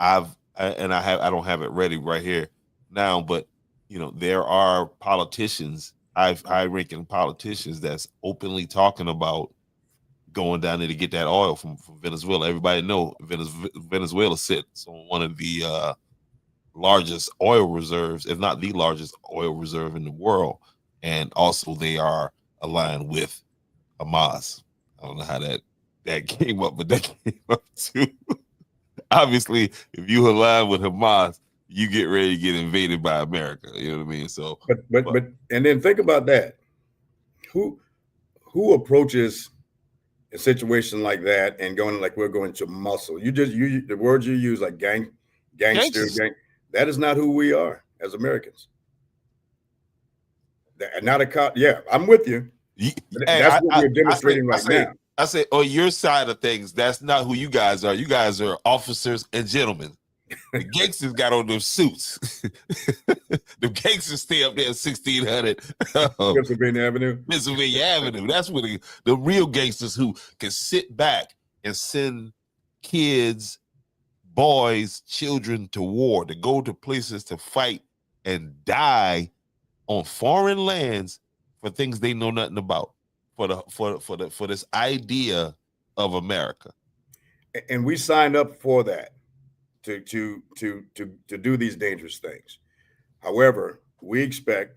don't have it ready right here now, but there are politicians, high-ranking politicians that's openly talking about going down there to get that oil from Venezuela. Everybody know Venezuela sits on one of the largest oil reserves, if not the largest oil reserve in the world. And also they are aligned with Hamas. I don't know how that came up, but that came up too. obviously, if you align with Hamas, you get ready to get invaded by America. You know what I mean? So, but and then think about that. Who approaches a situation like that and going like we're going to muscle? The words you use like gangster, Gangsters. that is not who we are as Americans. Not a cop. Yeah, I'm with you. That's what we're demonstrating right now. I say, on your side of things, that's not who you guys are. You guys are officers and gentlemen. The gangsters got on them suits. The gangsters stay up there at 1600 Pennsylvania Avenue. Pennsylvania Avenue. That's where the real gangsters who can sit back and send kids, boys, children to war, to go to places to fight and die on foreign lands for things they know nothing about, for this idea of America. And we signed up for that to do these dangerous things. However, we expect,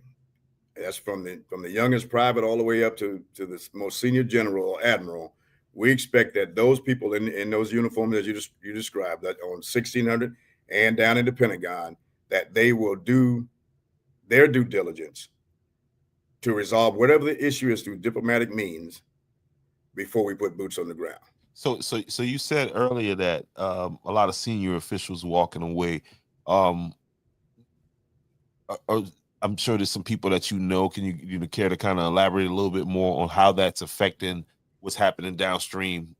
that's from the youngest private all the way up to the most senior general or admiral, we expect that those people in those uniforms that you described, that on 1600 and down in the Pentagon, that they will do their due diligence to resolve whatever the issue is through diplomatic means before we put boots on the ground. So you said earlier that a lot of senior officials walking away. I'm sure there's some people that you know. Can you care to kind of elaborate a little bit more on how that's affecting what's happening downstream?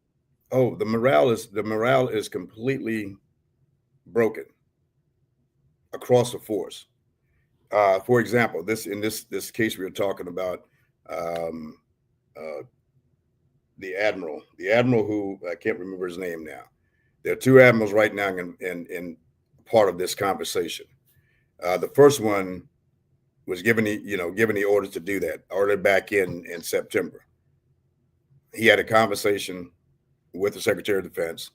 Oh, the morale is completely broken across the force. For example, this case we were talking about, the admiral who I can't remember his name now. There are two admirals right now in part of this conversation. The first one was given the orders to do that, ordered back in September. He had a conversation with the Secretary of Defense.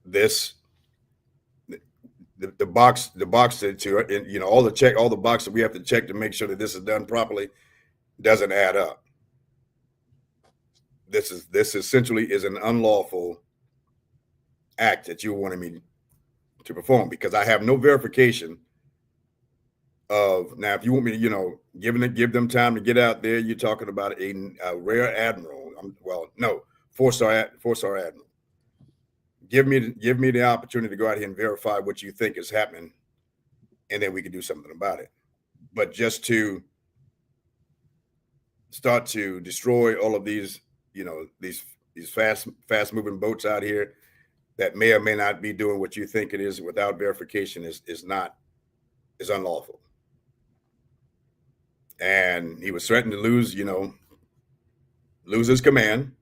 The box to all the boxes that we have to check to make sure that this is done properly doesn't add up. This essentially is an unlawful act that you wanted me to perform, because I have no verification of. Now, if you want me to, give them time to get out there, you're talking about a rare admiral. Four-star admiral. Give me the opportunity to go out here and verify what you think is happening, and then we can do something about it. But just to start to destroy all of these, these fast moving boats out here that may or may not be doing what you think it is without verification is unlawful. And he was threatened to lose his command.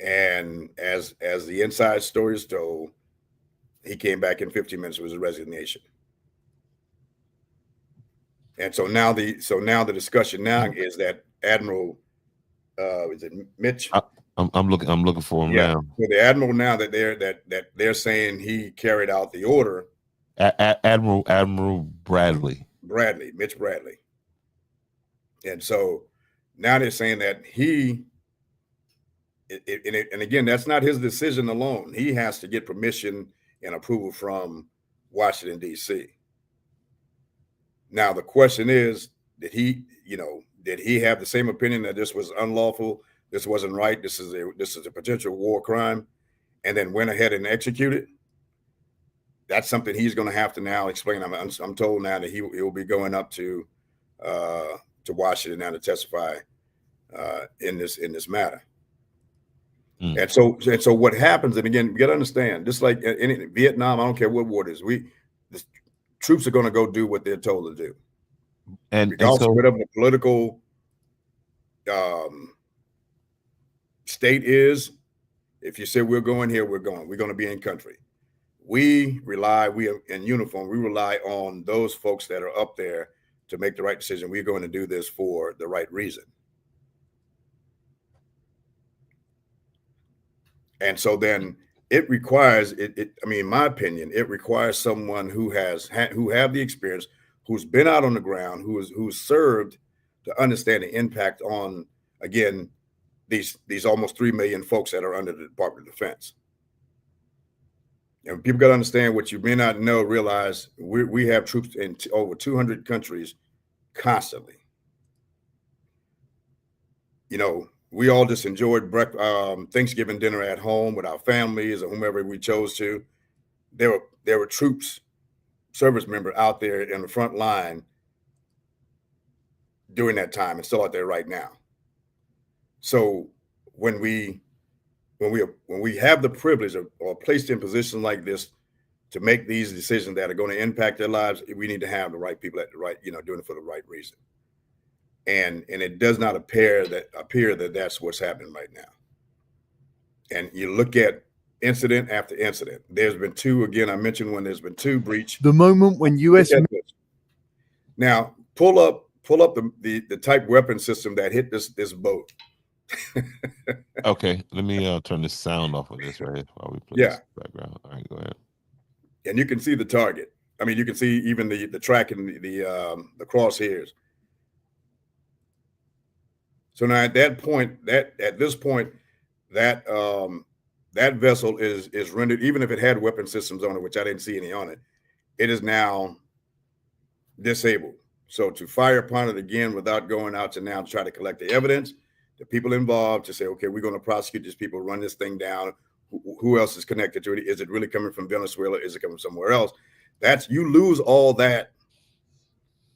And as the inside story is told, he came back in 15 minutes with his resignation. And so now the discussion now is that Admiral, is it Mitch? I'm looking for him now. So the admiral now that they're saying he carried out the order. Admiral Bradley, Mitch Bradley. And so now they're saying that and again, that's not his decision alone. He has to get permission and approval from Washington, D.C. Now, the question is, did he have the same opinion that this was unlawful? This wasn't right. This is a potential war crime, and then went ahead and executed. That's something he's going to have to now explain. I'm told now that he will be going up to Washington now to testify in this matter. Mm. And so what happens? And again, you got to understand, just like in Vietnam, I don't care what war it is, the troops are going to go do what they're told to do, and so whatever the political state is, if you say we're going here, we're going to be in country. We are in uniform. We rely on those folks that are up there to make the right decision. We're going to do this for the right reason. And so then it requires in my opinion, it requires someone who have the experience, who's been out on the ground, who's served, to understand the impact on, again, these almost 3 million folks that are under the Department of Defense. And people got to understand what you may not know, realize we have troops in over 200 countries constantly. You know, we all just enjoyed Thanksgiving dinner at home with our families or whomever we chose to. There were troops, service members out there in the front line during that time and still out there right now. So when we have the privilege of, or placed in positions like this to make these decisions that are going to impact their lives, we need to have the right people at the right, doing it for the right reason. And it does not appear that that's what's happening right now. And you look at incident after incident. There's been two, again, I mentioned when there's been two breach. The moment when U.S. Now pull up the type weapon system that hit this boat. Okay, let me turn the sound off of this right here while we play this background. All right, go ahead. And you can see the target. I mean, you can see even the track and the crosshairs. So now at this point, that vessel is rendered, even if it had weapon systems on it, which I didn't see any on it, it is now disabled. So to fire upon it again without going out to now try to collect the evidence, the people involved to say, okay, we're going to prosecute these people, run this thing down. Who else is connected to it? Is it really coming from Venezuela? Is it coming somewhere else? You lose all that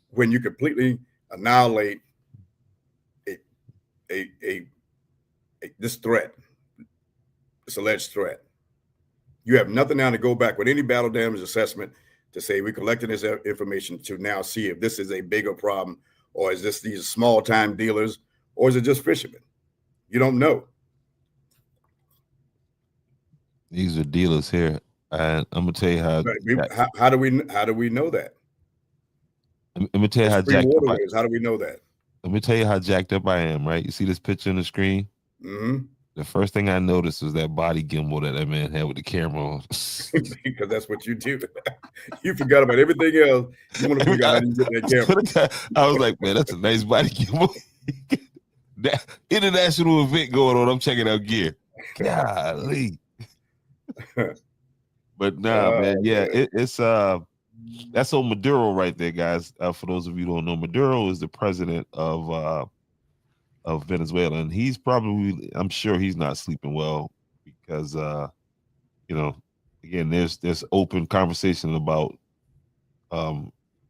when you completely annihilate this threat, this alleged threat. You have nothing now to go back with any battle damage assessment to say we collected this information to now see if this is a bigger problem, or is this these small time dealers, or is it just fishermen? You don't know. These are dealers here, and I'm gonna tell you how. How do we know that? Let me tell you how jacked up. How do we know that? Let me tell you how jacked up I am. Right, you see this picture on the screen. Mm-hmm. The first thing I noticed was that body gimbal that man had with the camera on. Because that's what you do. You forgot about everything else. You want to figure out how you get that camera. I was like, man, that's a nice body gimbal. That international event going on. I'm checking out gear. Golly. But nah, man, yeah, it's that's on Maduro right there, guys. For those of you who don't know, Maduro is the president of Venezuela, and he's probably, I'm sure he's not sleeping well because again, there's open conversation about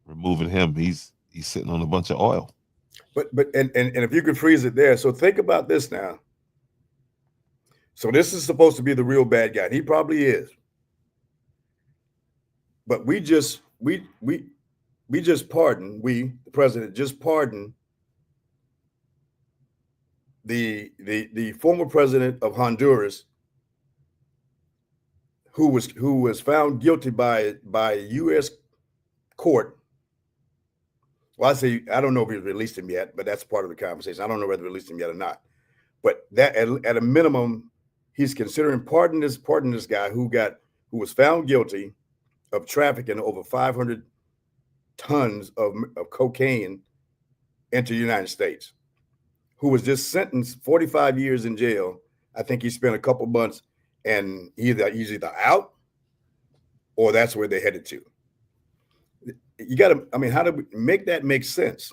removing him. He's sitting on a bunch of oil. But if you could freeze it there, so think about this now. So this is supposed to be the real bad guy. And he probably is. But the president just pardoned the former president of Honduras, who was found guilty by a U.S. court. Well, I don't know if he's released him yet, but that's part of the conversation. I don't know whether released him yet or not. But that at a minimum, he's considering pardon this guy who was found guilty of trafficking over 500 tons of cocaine into the United States, who was just sentenced 45 years in jail. I think he spent a couple months, and he's either out or that's where they're headed to. You got to, how do we make that make sense?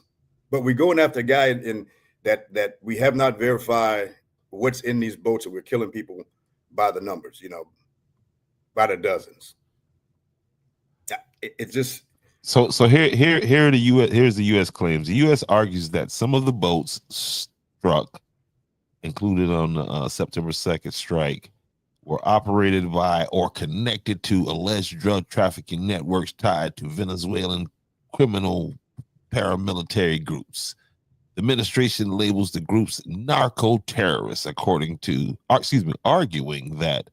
But we're going after a guy in that we have not verified what's in these boats, and we're killing people by the numbers, by the dozens. It's just so here are the here's the U.S. claims. The U.S. argues that some of the boats struck, included on the September 2nd strike, were operated by or connected to alleged drug trafficking networks tied to Venezuelan criminal paramilitary groups. The administration labels the groups narco-terrorists, arguing that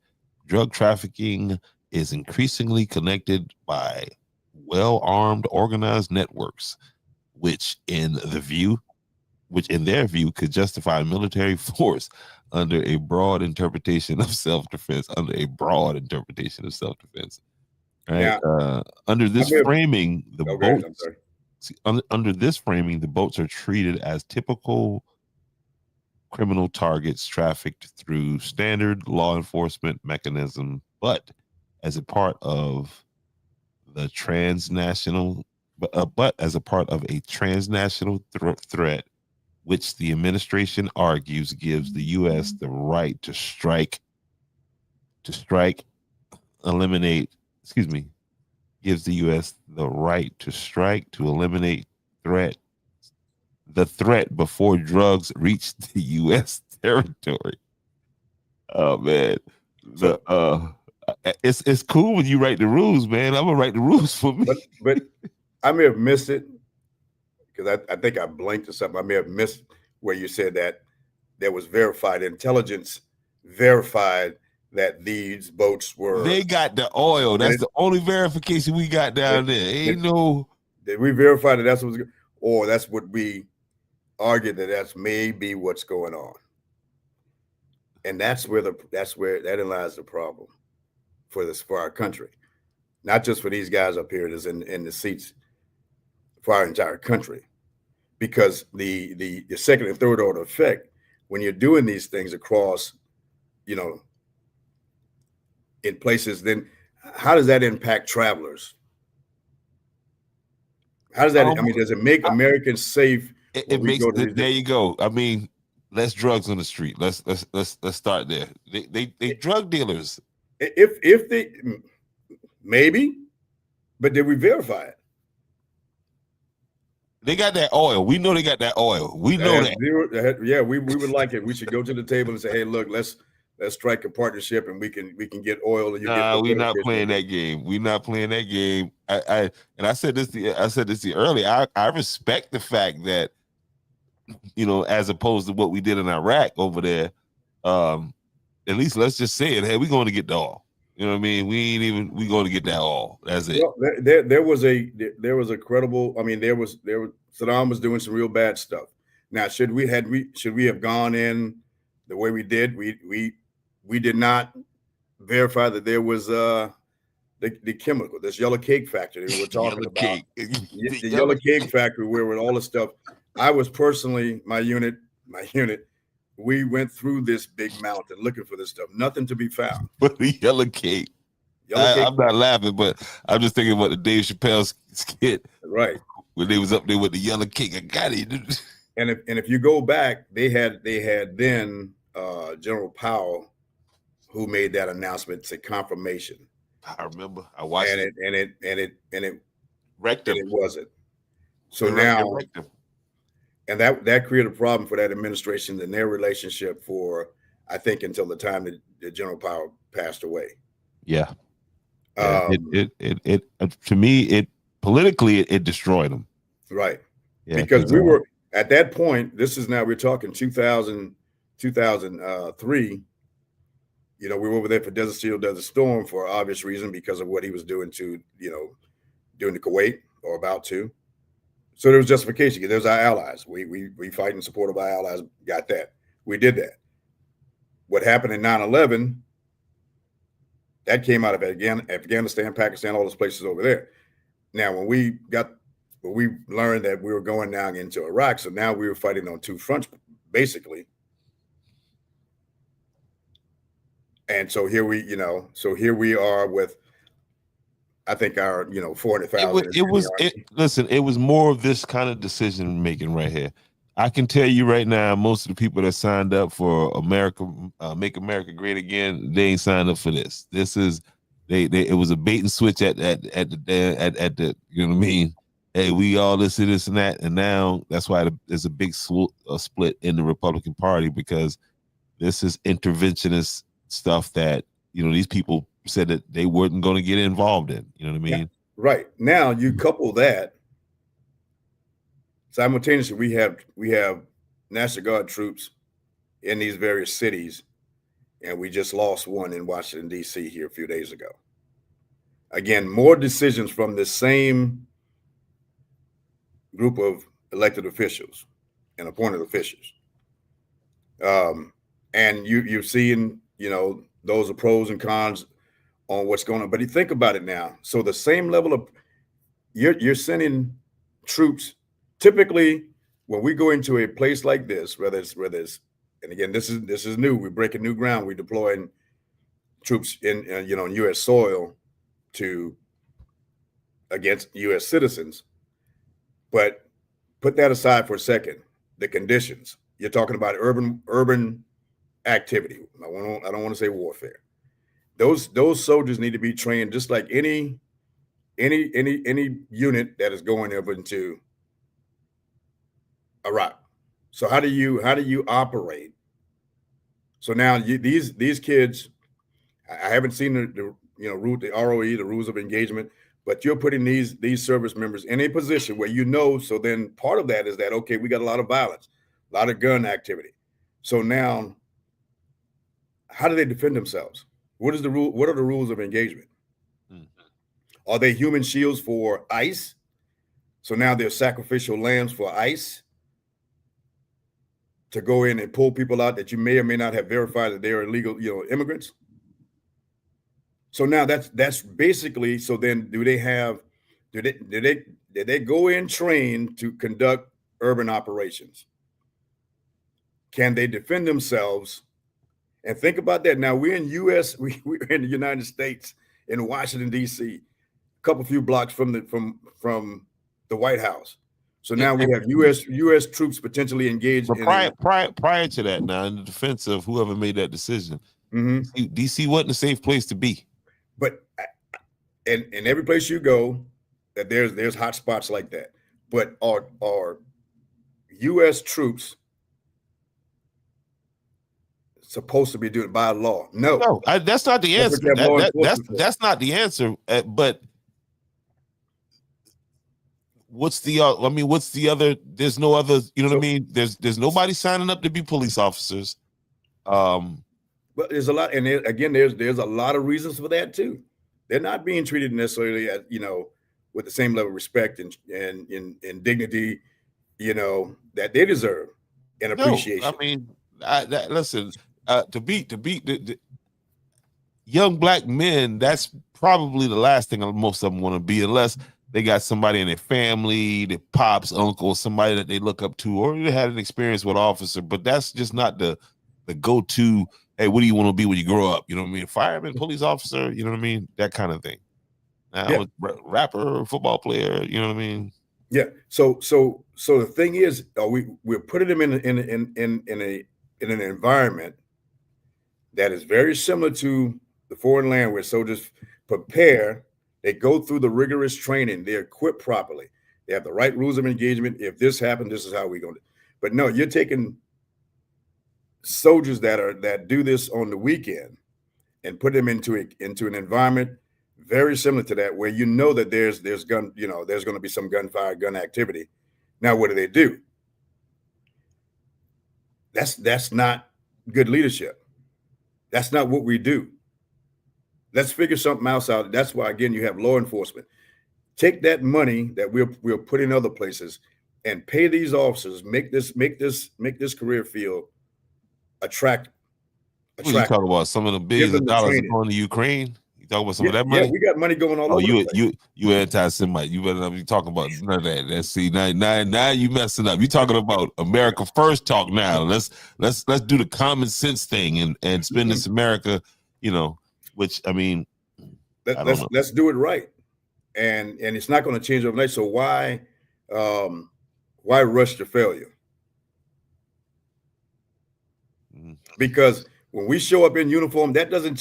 drug trafficking is increasingly connected by well-armed organized networks, which in their view could justify military force under a broad interpretation of self-defense. Right? Yeah. Under this framing, the boats are treated as typical criminal targets trafficked through standard law enforcement mechanism, but as a part of the transnational, but as a part of a transnational threat, which the administration argues gives the U.S. the right to eliminate, gives the U.S. the right to strike, to eliminate the threat before drugs reach the U.S. territory. Oh man, it's cool when you write the rules, man. I'm gonna write the rules for me. But I may have missed it because I think I blinked or something. I may have missed where you said that there was verified intelligence, verified that these boats were. They got the oil. That's the only verification we got down there. Ain't no. Did we verify that that's what's, or that's what we argued that that's maybe what's going on? And that's where that lies the problem for our country, not just for these guys up here that's in the seats, for our entire country, because the second and third order effect when you're doing these things across, in places, then how does that impact travelers? How does that? I mean, does it make Americans safe? It makes. There you go. I mean, less drugs on the street. Let's start there. They drug dealers. If they maybe, but did we verify it? They got that oil. We know they got that oil. We know that. Yeah, we would like it. We should go to the table and say, hey, look, let's strike a partnership and we can get oil. And we're not playing that game. We're not playing that game. I said this earlier. I respect the fact that, as opposed to what we did in Iraq over there, at least let's just say it. Hey, we're going to get the oil. You know what I mean? We going to get that oil. That's it. Well, there was a credible. I mean, Saddam was doing some real bad stuff. Now, should we have gone in the way we did? We did not verify that there was the chemical, this yellow cake factory that we're talking about. The yellow cake factory where with all the stuff. I was personally, my unit, we went through this big mountain looking for this stuff. Nothing to be found. But the yellow cake. I'm not laughing, but I'm just thinking about the Dave Chappelle skit. Right. When they was up there with the yellow cake. I got it. And if you go back, they had then General Powell who made that announcement. It's a confirmation. I remember. I watched it. And it wrecked them. It wasn't. So now, and that created a problem for that administration and their relationship for, I think, until the time that General Powell passed away. Yeah. It to me, it politically it destroyed them. Right. Yeah, because we were at that point, we're talking 2003. We were over there for Desert Shield, Desert Storm for obvious reason because of what he was doing to, doing to Kuwait or about to. So there was justification. There's our allies. We fight in support of our allies. Got that. We did that. What happened in 9/11, that came out of Afghanistan, Pakistan, all those places over there. Now, when we learned that we were going down into Iraq, so now we were fighting on two fronts, basically. And so here we are with, I think our 400,000. Listen, it was more of this kind of decision making right here. I can tell you right now, most of the people that signed up for America, Make America Great Again, they ain't signed up for this. This is it was a bait and switch at the you know what I mean? Hey, we all this and that, and now that's why there's a big split in the Republican Party, because this is interventionist stuff that these people said that they weren't going to get involved in. You know what I mean? Yeah, right. Now you couple that simultaneously, we have National Guard troops in these various cities, and we just lost one in Washington, D.C. here a few days ago. Again, more decisions from the same group of elected officials and appointed officials. And you're seeing, those are pros and cons on what's going on. But you think about it now. So the same level of you're sending troops. Typically, when we go into a place like this, whether it's, and again, this is new. We're breaking new ground. We're deploying troops in in U.S. soil against U.S. citizens. But put that aside for a second. The conditions you're talking about, urban activity. I don't want to say warfare. Those soldiers need to be trained just like any unit that is going up into Iraq. So how do you operate? So now these kids, I haven't seen the ROE, the rules of engagement, but you're putting these service members in a position where so then part of that is that, okay, we got a lot of violence, a lot of gun activity. So now how do they defend themselves? What are the rules of engagement? Are they human shields for ICE? So now they're sacrificial lambs for ICE to go in and pull people out that you may or may not have verified that they are illegal, immigrants. So now that's basically. So then, do they go in trained to conduct urban operations? Can they defend themselves? And think about that. Now we're in we're in the United States, in Washington D.C., a couple few blocks from the White House. So now we have U.S. troops potentially engaged. But prior to that, now in the defense of whoever made that decision, D.C. wasn't a safe place to be. But and every place you go, that there's hot spots like that. But are U.S. troops supposed to be doing it by law? No, that's not the answer. That's not the answer. But what's the other? There's no other. You know what I mean? There's nobody signing up to be police officers. But there's a lot, and there's a lot of reasons for that too. They're not being treated necessarily as with the same level of respect and dignity, that they deserve and appreciation. I mean, listen. To beat the young black men, that's probably the last thing most of them want to be, unless they got somebody in their family, their pops, uncle, somebody that they look up to, or they had an experience with officer. But that's just not the go-to. Hey, what do you want to be when you grow up? You know what I mean? Fireman, police officer. You know what I mean? That kind of thing. Now, rapper, football player. You know what I mean? Yeah. So the thing is, we're putting them in an environment that is very similar to the foreign land, where soldiers prepare. They go through the rigorous training. They're equipped properly. They have the right rules of engagement. If this happened, this is how we're going to. But no, you're taking soldiers that do this on the weekend and put them into an environment very similar to that, where that there's gun, there's going to be some gunfire, gun activity. Now, what do? That's not good leadership. That's not what we do. Let's figure something else out. That's why, again, you have law enforcement. Take that money that we'll put in other places and pay these officers. Make this career field attractive. What are you talking about? Some of the billions of dollars going to Ukraine? You talking about some of that money? Yeah, we got money going all over the place. You anti-Semite. You better not be talking about none of that. Let's see. Now you messing up. You talking about America First talk now. Let's do the common sense thing and spend this America, which I mean, let's do it right. And it's not going to change overnight. So why rush to failure? Because when we show up in uniform, that doesn't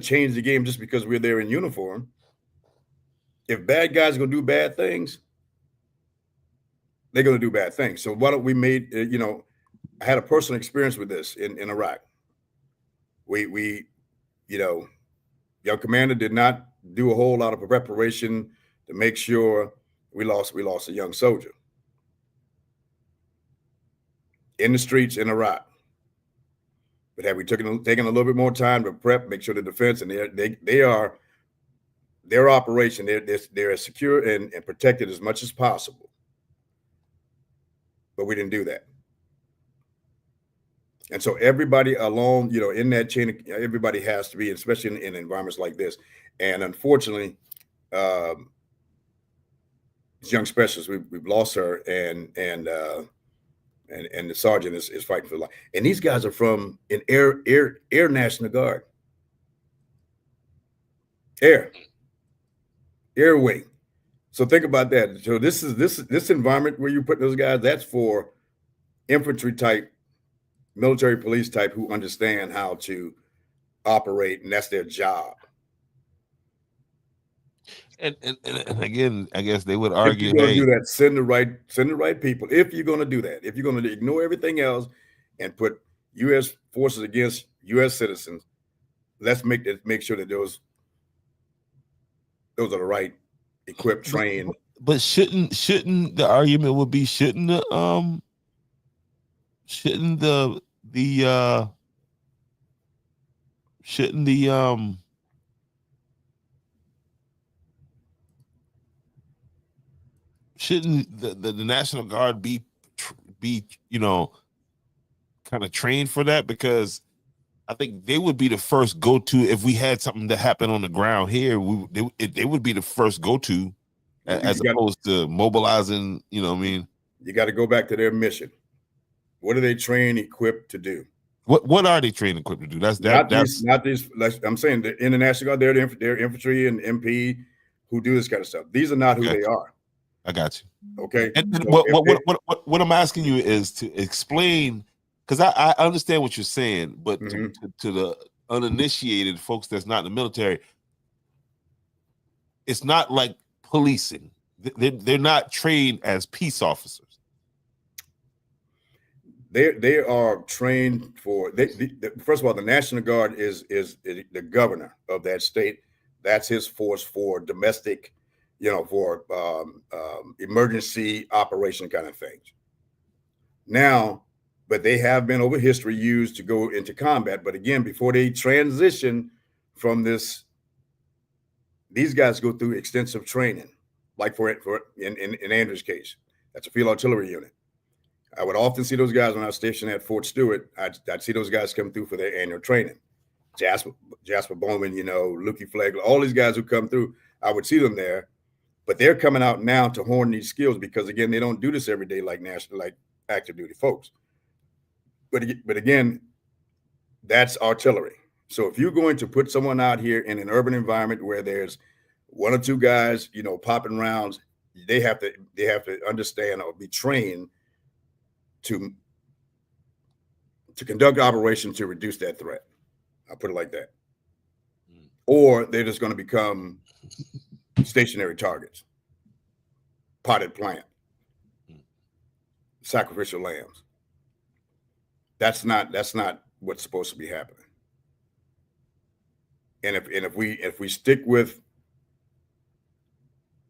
change the game just because we're there in uniform. If bad guys are going to do bad things, they're going to do bad things. So why don't we I had a personal experience with this in Iraq. We young commander did not do a whole lot of preparation to make sure we lost a young soldier in the streets in Iraq. But have we taken a little bit more time to prep, make sure the defense and their operation, they're as secure and protected as much as possible. But we didn't do that. And so everybody along, in that chain, everybody has to be, especially in environments like this. And unfortunately, this young specialist, we've lost her, and the sergeant is fighting for life. And these guys are from an Air National Guard. airway. So think about that. So this environment where you put those guys, that's for infantry type, military police type who understand how to operate, and that's their job. And again, I guess they would If argue, you're going to hey, do that, send the right people. If you're going to do that, if you're going to ignore everything else and put U.S. forces against U.S. citizens, let's make sure that those are the right equipped, trained. But shouldn't the argument would be shouldn't the National Guard be kind of trained for that? Because I think they would be the first go-to if we had something that happened on the ground here. They would be the first go-to as opposed to mobilizing. You know what I mean? You got to go back to their mission. What are they trained, equipped to do? What are they trained, equipped to do? That's not these. I'm saying the International Guard. They're infantry and MP who do this kind of stuff. These are not who they are. I got you. Okay. And what I'm asking you is to explain, because I understand what you're saying, but to the uninitiated folks that's not in the military, it's not like policing. They're not trained as peace officers. They are trained for. First of all, the National Guard is the governor of that state. That's his force for domestic, for emergency operation kind of things. Now, but they have been over history used to go into combat. But again, before they transition from this, these guys go through extensive training. Like in Andrew's case, that's a field artillery unit. I would often see those guys when I was stationed at Fort Stewart. I'd see those guys come through for their annual training. Jasper Bowman, Lukey Flagler, all these guys who come through, I would see them there. But they're coming out now to hone these skills because, again, they don't do this every day like active duty folks. But again, that's artillery. So if you're going to put someone out here in an urban environment where there's one or two guys, popping rounds, they have to understand or be trained to conduct operations to reduce that threat. I'll put it like that. Or they're just going to become stationary targets, potted plant, sacrificial lambs. That's not what's supposed to be happening. And if we stick with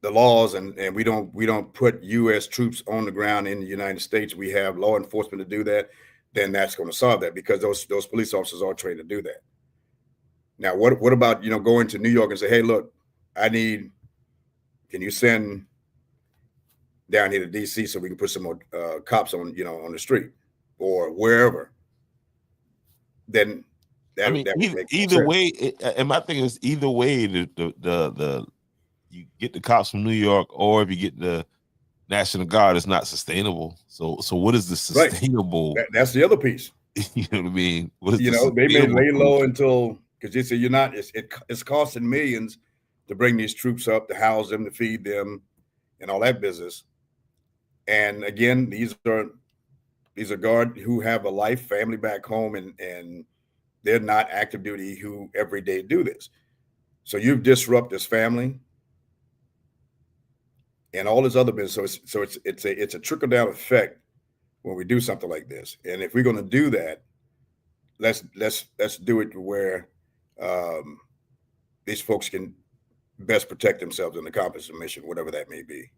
the laws and we don't put U.S. troops on the ground in the United States, we have law enforcement to do that, then that's going to solve that because those police officers are trained to do that. Now, what about, going to New York and say, hey, look, can you send down here to D.C. so we can put some more cops on the street or wherever? Then that would make either sense. way, and my thing is either way, the you get the cops from New York, or if you get the National Guard, it's not sustainable. So what is the sustainable? Right. That's the other piece. You know what I mean? What is they may lay low until, because they say you're not. It's costing millions to bring these troops up, to house them, to feed them, and all that business. And again, these are guards who have a life, family back home, and they're not active duty who every day do this. So you've disrupted this family and all this other business. So it's a trickle down effect when we do something like this. And if we're going to do that, let's do it where these folks can best protect themselves and accomplish the mission, whatever that may be.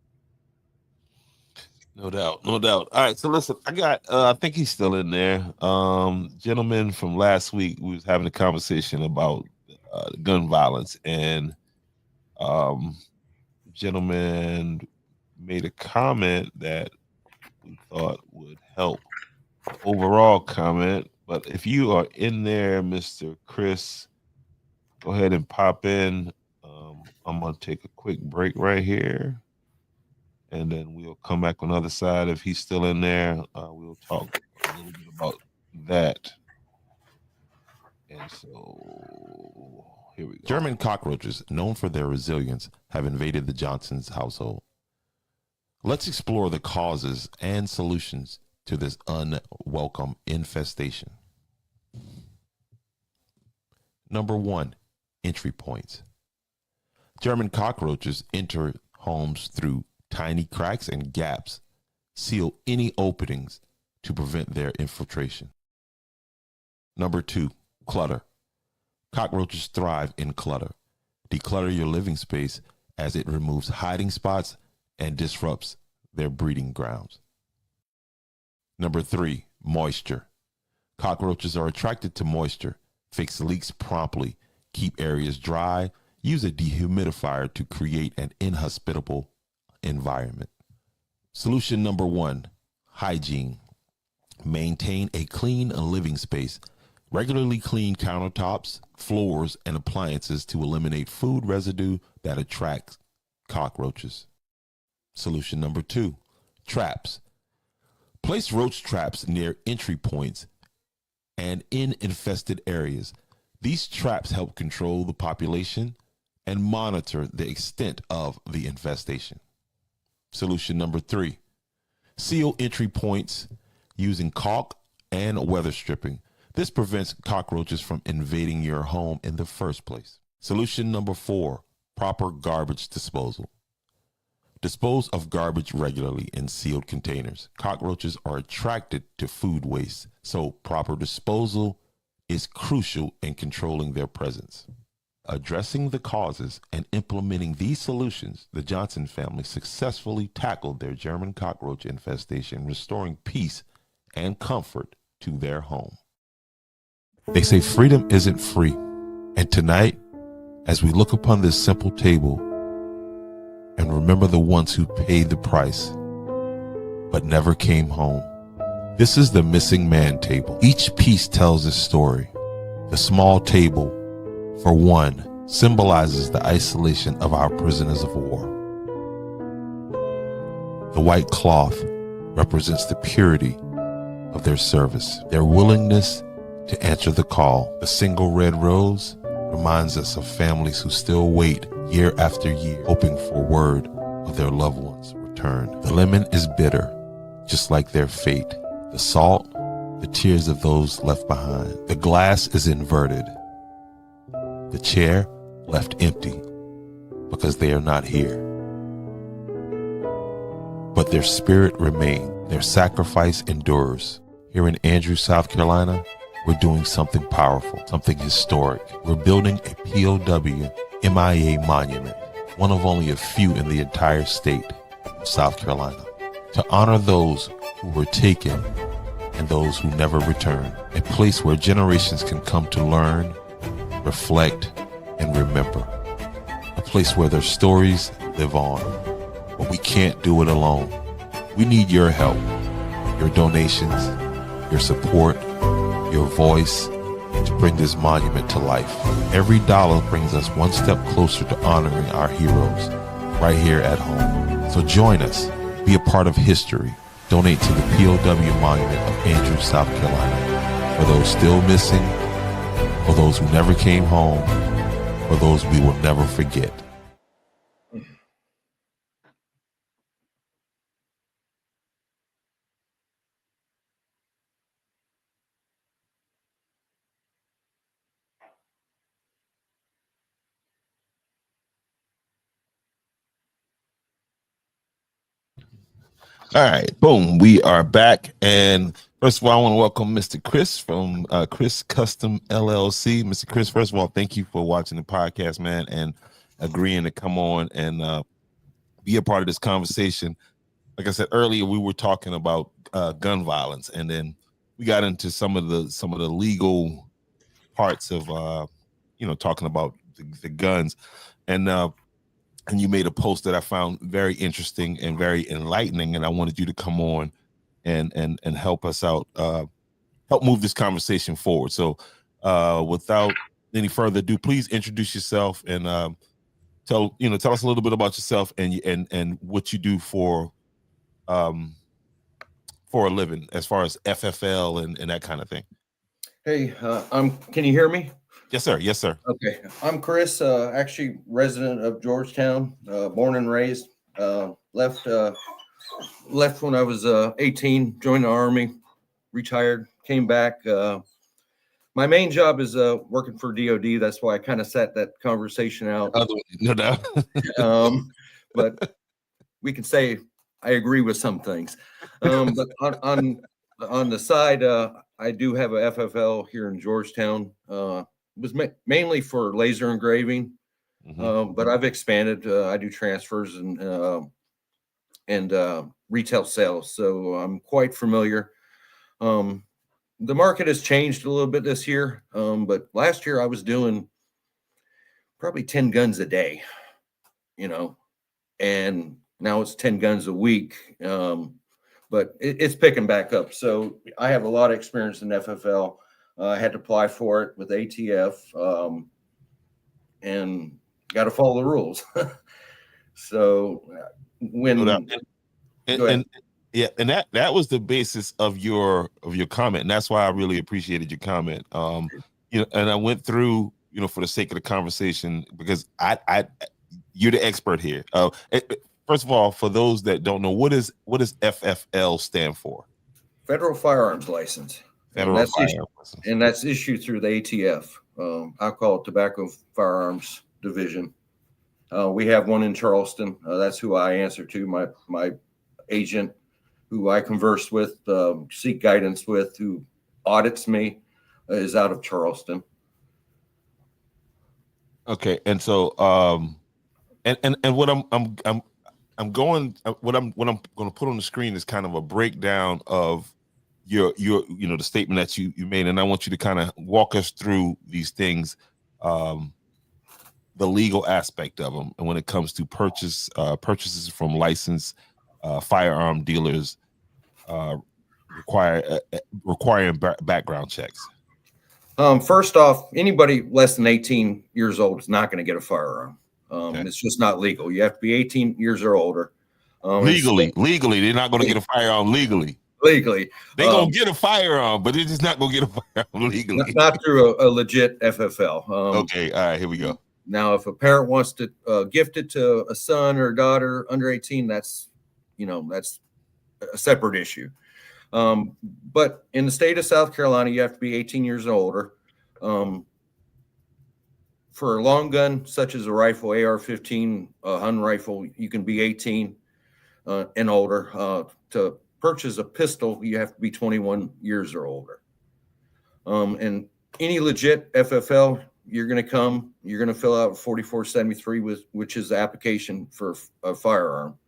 No doubt. All right, so listen, I think he's still in there. Gentleman from last week, we was having a conversation about gun violence, and gentleman made a comment that we thought would help overall comment. But if you are in there, Mr. Chris, go ahead and pop in. I'm going to take a quick break right here, and then we'll come back on the other side. If he's still in there, we'll talk a little bit about that. And so Here we go. German cockroaches, known for their resilience, have invaded the Johnson's household. Let's explore the causes and solutions to this unwelcome infestation. Number 1, entry points. German cockroaches enter homes through tiny cracks and gaps, seal any openings to prevent their infiltration. Number 2, clutter. Cockroaches thrive in clutter. Declutter your living space as it removes hiding spots and disrupts their breeding grounds. Number 3, moisture. Cockroaches are attracted to moisture. Fix leaks promptly. Keep areas dry. Use a dehumidifier to create an inhospitable environment. Solution number 1, hygiene. Maintain a clean living space. Regularly clean countertops, floors, and appliances to eliminate food residue that attracts cockroaches. Solution number 2, traps. Place roach traps near entry points and in infested areas. These traps help control the population and monitor the extent of the infestation. Solution number 3, seal entry points using caulk and weather stripping. This prevents cockroaches from invading your home in the first place. Solution number 4, proper garbage disposal. Dispose of garbage regularly in sealed containers. Cockroaches are attracted to food waste, so proper disposal is crucial in controlling their presence. Addressing the causes and implementing these solutions, the Johnson family successfully tackled their German cockroach infestation, restoring peace and comfort to their home. They say freedom isn't free. And tonight, as we look upon this simple table and remember the ones who paid the price but never came home, this is the missing man table. Each piece tells a story. The small table, for one, symbolizes the isolation of our prisoners of war. The white cloth represents the purity of their service, their willingness to answer the call. The single red rose reminds us of families who still wait year after year, hoping for word of their loved ones' return. The lemon is bitter, just like their fate. The salt, the tears of those left behind. The glass is inverted. The chair left empty because they are not here. But their spirit remains. Their sacrifice endures. Here in Andrews, South Carolina, we're doing something powerful, something historic. We're building a POW MIA monument, one of only a few in the entire state of South Carolina, to honor those who were taken and those who never returned, a place where generations can come to learn, reflect, and remember, a place where their stories live on. But we can't do it alone. We need your help, your donations, your support, your voice to bring this monument to life. Every dollar brings us one step closer to honoring our heroes right here at home. So join us, be a part of history. Donate to the POW Monument of Andrews, South Carolina. For those still missing, for those who never came home, for those we will never forget. All right, boom. We are back. And first of all, I want to welcome Mr. Chris from Chris Custom LLC. Mr. Chris, first of all, thank you for watching the podcast, man, and agreeing to come on and be a part of this conversation. Like I said earlier, we were talking about gun violence, and then we got into some of the legal parts of talking about the guns. And you made a post that I found very interesting and very enlightening, and I wanted you to come on and help us out, help move this conversation forward. So without any further ado, please introduce yourself and tell us a little bit about yourself and what you do for a living as far as FFL and that kind of thing. Hey, can you hear me? Yes, sir. Yes, sir. Okay, I'm Chris, actually resident of Georgetown, born and raised. Left when I was 18, joined the Army, retired, came back. My main job is working for DoD. That's why I kind of sat that conversation out. No doubt. But we can say I agree with some things. But on the side, I do have a FFL here in Georgetown. It was mainly for laser engraving, but I've expanded. I do transfers and retail sales, so I'm quite familiar. The market has changed a little bit this year, but last year I was doing probably 10 guns a day, and now it's 10 guns a week. But it's picking back up. So I have a lot of experience in FFL. I had to apply for it with ATF, and got to follow the rules. So when No doubt. And that was the basis of your comment, and that's why I really appreciated your comment. And I went through, for the sake of the conversation, because you're the expert here. First of all, for those that don't know, what does FFL stand for? Federal Firearms License. Federal Firearms License. And that's issued through the ATF, Alcohol Tobacco Firearms Division. We have one in Charleston. That's who I answer to. My agent, who I converse with, seek guidance with, who audits me, is out of Charleston. Okay, and so and what I'm going to put on the screen is kind of a breakdown of your the statement that you made, and I want you to kind of walk us through these things, the legal aspect of them, and when it comes to purchases from licensed firearm dealers, requiring background checks. First off, anybody less than 18 years old is not going to get a firearm. Okay. It's just not legal. You have to be 18 years or older. Legally, they're not going to get a firearm legally. Legally, they're going to get a firearm, but they're just not going to get a firearm legally. Not through a legit FFL. Okay, all right, here we go. Now, if a parent wants to gift it to a son or daughter under 18, that's a separate issue. But in the state of South Carolina, you have to be 18 years and older. For a long gun, such as a rifle, AR-15, a Hun rifle, you can be 18 and older. To purchase a pistol, you have to be 21 years or older. And any legit FFL, you're going to fill out 4473, which is the application for a firearm,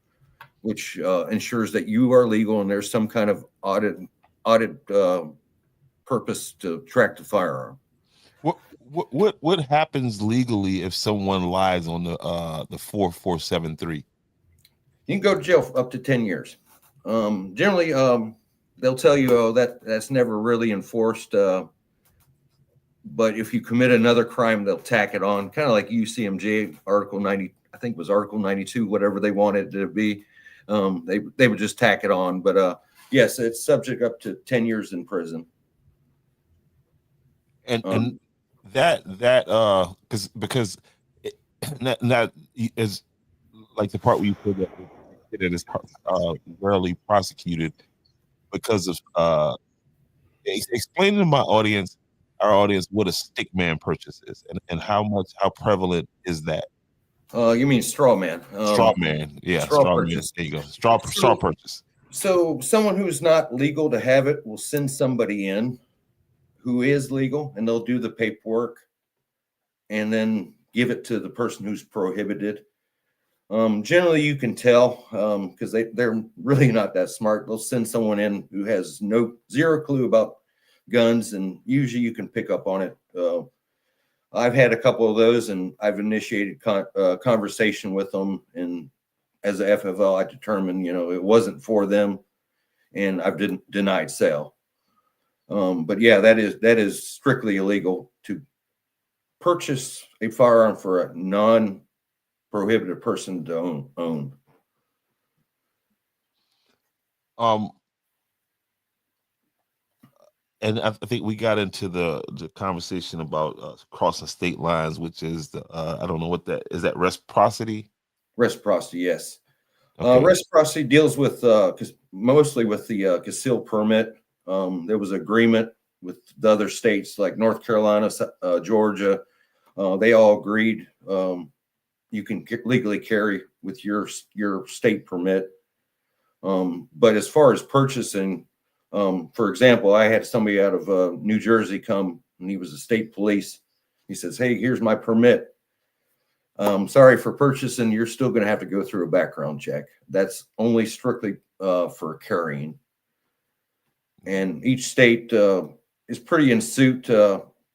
which ensures that you are legal and there's some kind of audit purpose to track the firearm. What happens legally if someone lies on the 4473? You can go to jail for up to 10 years. Generally, they'll tell you, that's never really enforced. But if you commit another crime, they'll tack it on, kind of like UCMJ Article 90. I think it was Article 92, whatever they wanted it to be. They would just tack it on. But yes, it's subject up to 10 years in prison. And that because that is like the part where you said that it is rarely prosecuted because of explaining to our audience what a stickman purchase is and how prevalent is that. You mean straw man? Straw man, yeah, straw purchase. There you go, straw purchase. So someone who's not legal to have it will send somebody in who is legal, and they'll do the paperwork and then give it to the person who's prohibited. Generally, you can tell because they're really not that smart. They'll send someone in who has zero clue about guns, and usually you can pick up on it. I've had a couple of those, and I've initiated conversation with them. And as a FFL, I determined, it wasn't for them, and I've denied sale. But yeah, that is strictly illegal to purchase a firearm for a non-prohibited person to own. and I think we got into the conversation about crossing state lines, which is the I don't know what that is. That reciprocity. Reciprocity, yes. Okay. Reciprocity deals with mostly with the concealed permit. There was agreement with the other states like North Carolina, Georgia. They all agreed you can legally carry with your state permit. But as far as purchasing, for example, I had somebody out of New Jersey come, and he was a state police. He says, "Hey, here's my permit. Sorry for purchasing. You're still going to have to go through a background check. That's only strictly for carrying." And each state is pretty in suit.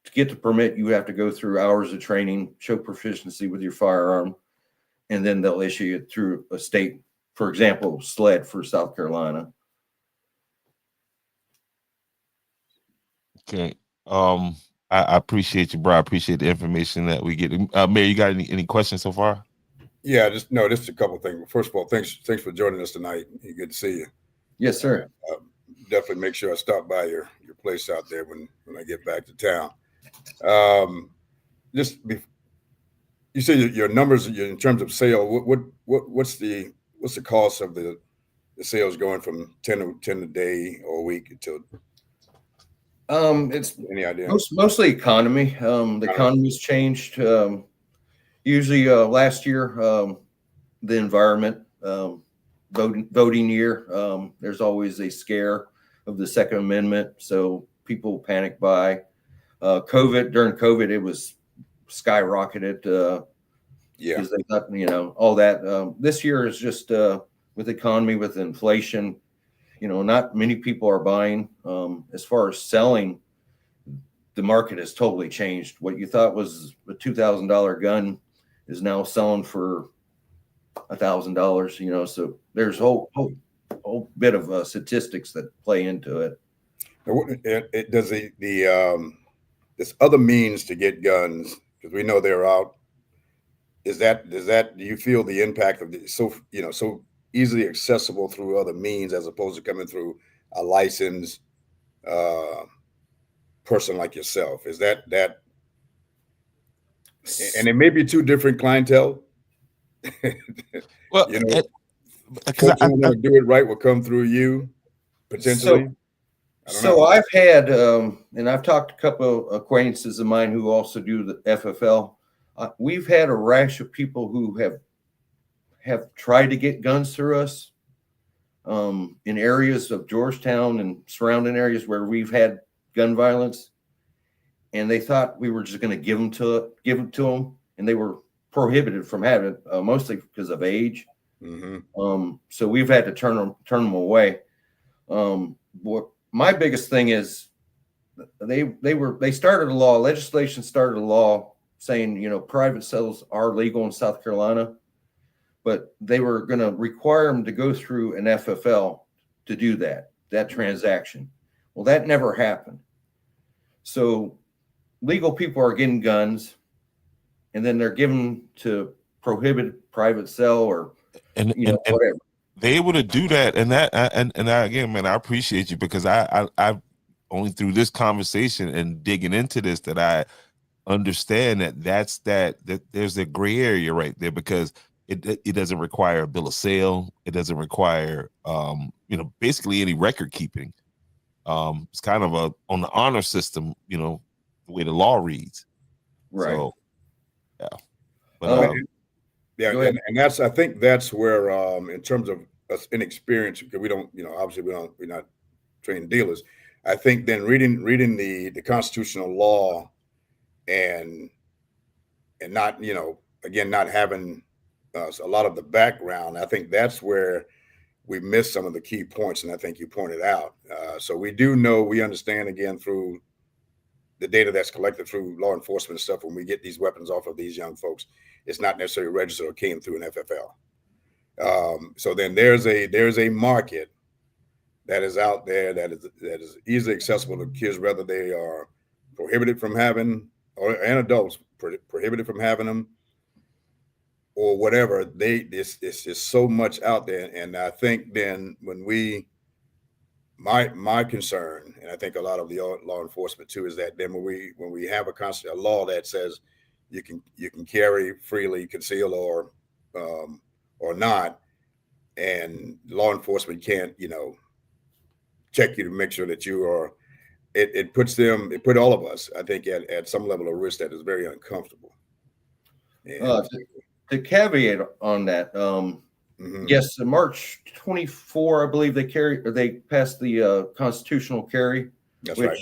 To get the permit, you have to go through hours of training, show proficiency with your firearm, and then they'll issue it through a state. For example, SLED for South Carolina. Okay. I appreciate you, bro. I appreciate the information that we get. Mayor, you got any questions so far? Yeah, just a couple of things. First of all, thanks for joining us tonight. Good to see you. Yes, sir. Definitely make sure I stop by your place out there when I get back to town. You say your numbers in terms of sale. What's the cost of the sales going from 10 a day or a week until? It's any idea? Mostly economy. The economy's changed. Usually last year, the environment, voting year, there's always a scare of the Second Amendment. So people panic buy. During COVID, it was skyrocketed. Because they thought, all that. This year is just with the economy, with inflation, not many people are buying. As far as selling, the market has totally changed. What you thought was a $2,000 gun is now selling for $1,000. So there's a whole bit of statistics that play into it. Does there's other means to get guns, because we know they're out. Do you feel the impact of so easily accessible through other means as opposed to coming through a licensed person like yourself? Is that and it may be two different clientele? Well, folks who want to do it right will come through you potentially. So I've had, and I've talked to a couple of acquaintances of mine who also do the FFL. We've had a rash of people who have tried to get guns through us in areas of Georgetown and surrounding areas where we've had gun violence, and they thought we were just going to give them to them, and they were prohibited from having it, mostly because of age. Mm-hmm. So we've had to turn them away. My biggest thing is they started a law. Legislation started a law saying private sales are legal in South Carolina, but they were going to require them to go through an FFL to do that transaction. Well, that never happened. So legal people are getting guns, and then they're given to prohibited private sale or whatever. They able to do that, and again, man, I appreciate you, because I only through this conversation and digging into this that I understand that there's a gray area right there, because it doesn't require a bill of sale. It doesn't require basically any record keeping. It's kind of on the honor system, the way the law reads. Right. So, yeah. But, and I think that's where in terms of us inexperience, because we don't, obviously we're not trained dealers. I think then reading the constitutional law and not, again, not having a lot of the background, I think that's where we missed some of the key points, and I think you pointed out. So we understand, again, through the data that's collected through law enforcement and stuff, when we get these weapons off of these young folks, it's not necessarily registered or came through an FFL. So then there's a market that is out there that is easily accessible to kids, whether they are prohibited from having, and adults prohibited from having them, or whatever. It's just so much out there. And I think then when my concern, and I think a lot of the law enforcement too, is that then when we have a law that says you can carry freely, conceal or not, and law enforcement can't check you to make sure that you are. It put all of us, I think, at some level of risk that is very uncomfortable. And, the caveat on that, yes, March 24, I believe they passed the constitutional carry, that's which right.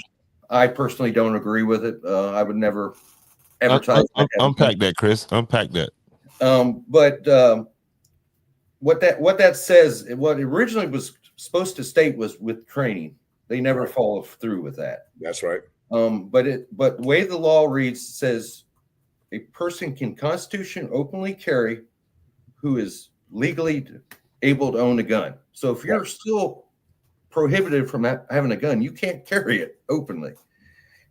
I personally don't agree with it. I would never advertise. Unpack that, Chris. Unpack that. But what that says, what originally was supposed to state was with training. They never follow through with that. That's right. But the way the law reads says a person can constitution openly carry who is legally able to own a gun. So if you're still prohibited from having a gun, you can't carry it openly.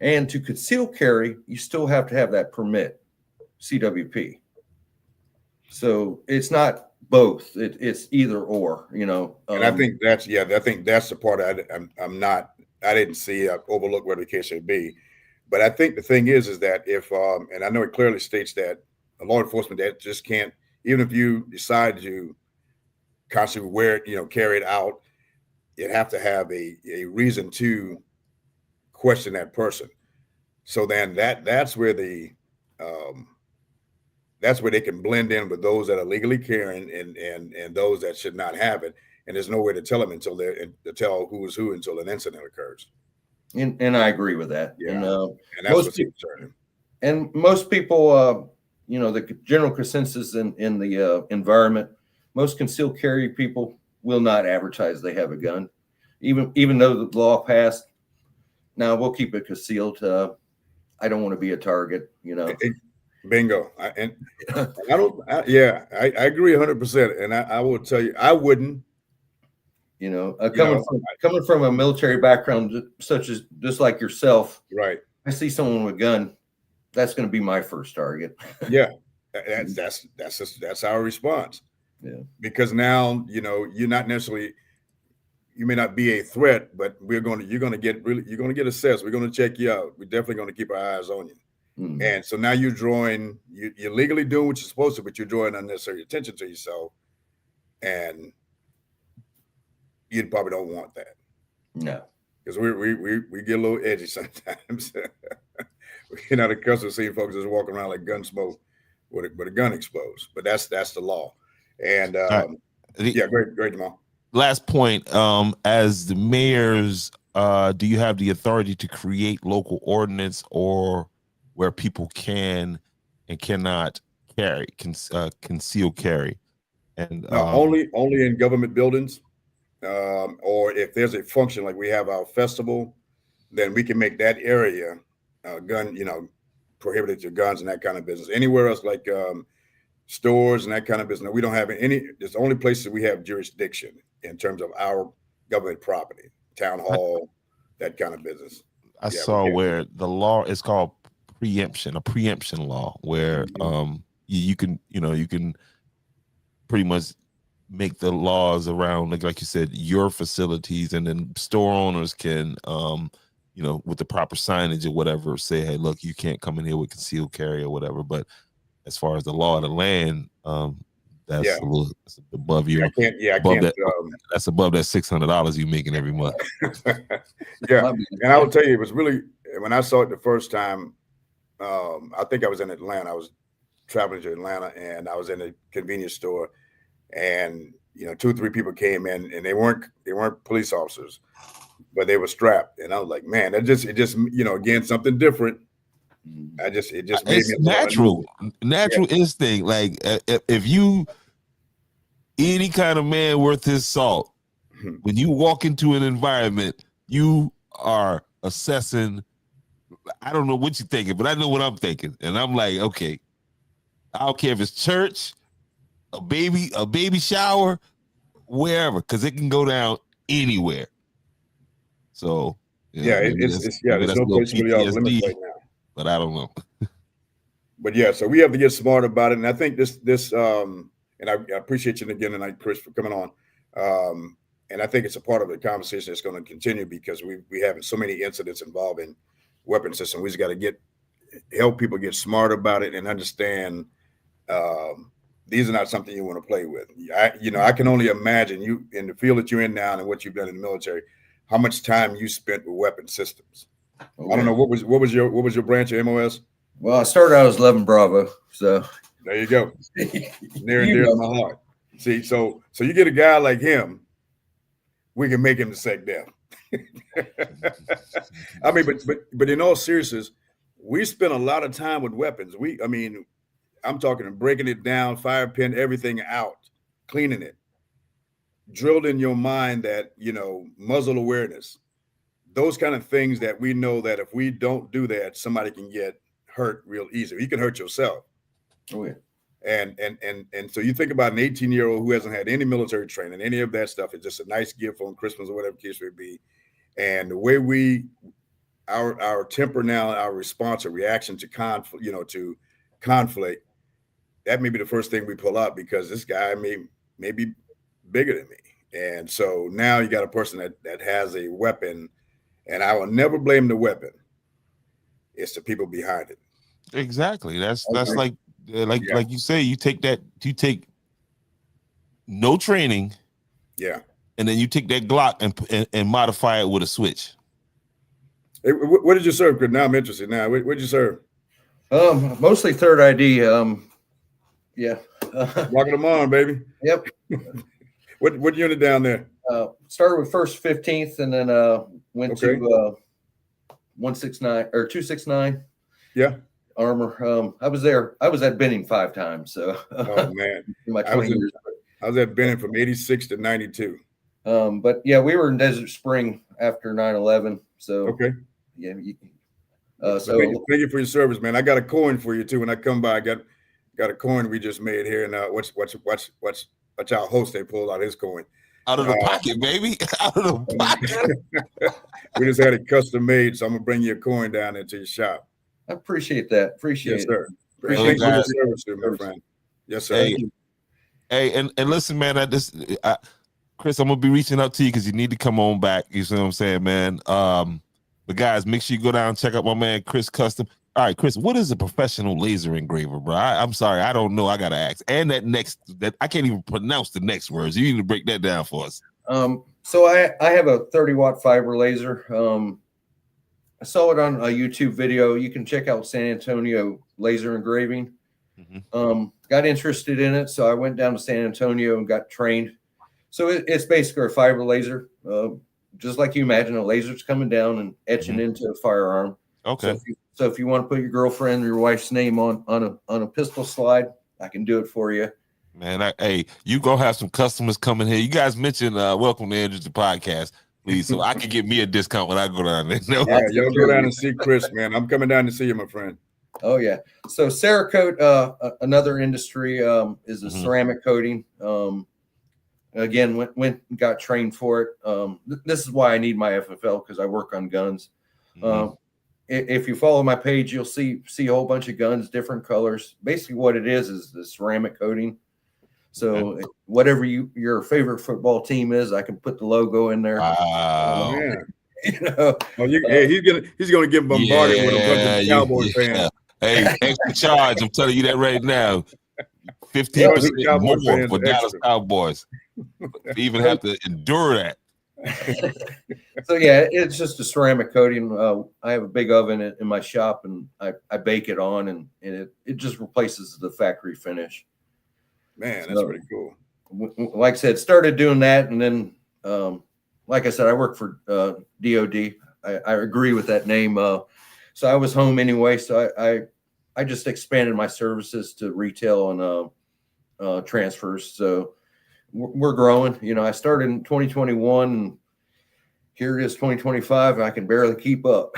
And to conceal carry, you still have to have that permit, CWP. So it's not both. It's either or, And I think that's the part I didn't see, overlook where the case should be. But I think the thing is that if, and I know it clearly states that law enforcement that just can't, even if you decide to constantly wear it, carry it out, you have to have a reason to question that person. So then that's where they can blend in with those that are legally carrying and those that should not have it. And there's no way to tell them to tell who is who until an incident occurs. And I agree with that. Yeah. And that's what's concerning. And most people, the general consensus in the environment, most concealed carry people will not advertise they have a gun, even though the law passed. Now we'll keep it concealed. I don't want to be a target, Bingo. I agree 100%. And I will tell you, I wouldn't. Coming from a military background, such as just like yourself, right? I see someone with a gun, that's going to be my first target. Yeah, that's our response. Yeah, because now you're not necessarily, you may not be a threat, but you're going to get assessed. We're going to check you out. We're definitely going to keep our eyes on you. Mm-hmm. And so now you're legally doing what you're supposed to, but you're drawing unnecessary attention to yourself, and you probably don't want that. No, because we get a little edgy sometimes. We're not accustomed to seeing folks just walking around like gun smoke with a gun exposed, but that's the law. And great, Jamal. Last point, as the mayors, do you have the authority to create local ordinance or where people can and cannot conceal carry? And only in government buildings, or if there's a function like we have our festival, then we can make that area gun, prohibited to guns and that kind of business. Anywhere else like stores and that kind of business, we don't have any. It's the only places we have jurisdiction in terms of our government property, town hall, that kind of business. I saw where the law is called a preemption law, where you can pretty much make the laws around like you said, your facilities, and then store owners can with the proper signage or whatever say, hey, look, you can't come in here with concealed carry or whatever. But as far as the law of the land, that's that's above your that's above that $600 you're making every month. Yeah, and I will tell you, it was really, when I saw it the first time, I think I was in Atlanta. I was traveling to Atlanta, and I was in a convenience store, and 2 or 3 people came in, and they weren't police officers, but they were strapped, and I was like, man, it just again, something different. It just made it's me natural instinct. Like if you any kind of man worth his salt, when you walk into an environment, you are assessing. I don't know what you're thinking, but I know what I'm thinking, and I'm like, okay, I don't care if it's church, a baby shower, wherever, because it can go down anywhere. So there's no place really off limits right now. But I don't know. But yeah, so we have to get smart about it, and I think this and I appreciate you again tonight, Chris, for coming on. and I think it's a part of the conversation that's going to continue because we having so many incidents involving weapon systems. We just got to help people get smart about it and understand these are not something you want to play with. I can only imagine you in the field that you're in now and what you've done in the military, how much time you spent with weapon systems. I don't know what was your branch of MOS? Well, I started out as 11 Bravo, so there you go, near and dear to my heart. See, so you get a guy like him, we can make him the sec def. I mean, but in all seriousness, we spent a lot of time with weapons. I'm talking breaking it down, fire pin everything out, cleaning it, drilled in your mind that, muzzle awareness, those kind of things that we know that if we don't do that, somebody can get hurt real easy. You can hurt yourself. Oh, yeah. And so you think about an 18-year-old who hasn't had any military training, any of that stuff. It's just a nice gift on Christmas or whatever the case may be. And the way our temper now, our response or reaction to conflict, that may be the first thing we pull out because this guy may be bigger than me. And so now you got a person that has a weapon, and I will never blame the weapon. It's the people behind it. Exactly. That's like you say, you take no training. Yeah. And then you take that Glock and modify it with a switch. Hey, what did you serve? Now I'm interested. Now, what did you serve? Mostly third ID. Yeah. Rocking them on, baby. Yep. What unit down there? Started with 1st 15th, and then went to 169 or 269. Yeah. Armor. I was there. I was at Benning 5 times. So. Oh man, in my 20 years. I was at Benning from 86 to 92. But yeah, we were in Desert Spring after 9/11. So okay. Yeah. So thank you for your service, man. I got a coin for you too. When I come by, I got a coin we just made here. And watch our host. They pulled out his coin out of the pocket, baby. Out of the pocket. We just had it custom made, so I'm gonna bring you a coin down into your shop. I appreciate that. Appreciate yes, it. sir. Appreciate your service, my friend. Yes, sir. Hey, and listen, man. Chris, I'm gonna be reaching out to you because you need to come on back. You see what I'm saying, man? But guys, make sure you go down and check out my man Chris Custom. All right, Chris, what is a professional laser engraver, bro? I'm sorry, I don't know. I gotta ask. And that I can't even pronounce the next words. You need to break that down for us. So I have a 30-watt fiber laser. I saw it on a YouTube video. You can check out San Antonio Laser Engraving. Mm-hmm. Got interested in it, so I went down to San Antonio and got trained. So it's basically a fiber laser, just like you imagine a laser's coming down and etching into a firearm. Okay. So if you want to put your girlfriend or your wife's name on a pistol slide, I can do it for you. Man, hey, you gonna have some customers coming here. You guys mentioned welcome to Andrews the podcast, please, so I can get me a discount when I go down there. No, yeah, y'all go down and see Chris, man. I'm coming down to see you, my friend. Oh yeah. So Cerakote, another industry, is a ceramic coating. Again, went and got trained for it. This is why I need my FFL, because I work on guns. Mm-hmm. If you follow my page, you'll see a whole bunch of guns, different colors. Basically, what it is the ceramic coating. So whatever your favorite football team is, I can put the logo in there. Wow. You know, he's gonna get bombarded with a bunch of Cowboys fans. Hey, extra charge! I'm telling you that right now. 15% more for Dallas Cowboys. You even have to endure that. So yeah, it's just a ceramic coating. I have a big oven in my shop, and I bake it on, and it just replaces the factory finish. Man, that's pretty cool. Like I said, started doing that, and then like I said, I work for DOD. I agree with that name. So I was home anyway, so I just expanded my services to retail and transfers. So we're growing. You know, I started in 2021, and here it is 2025, and I can barely keep up.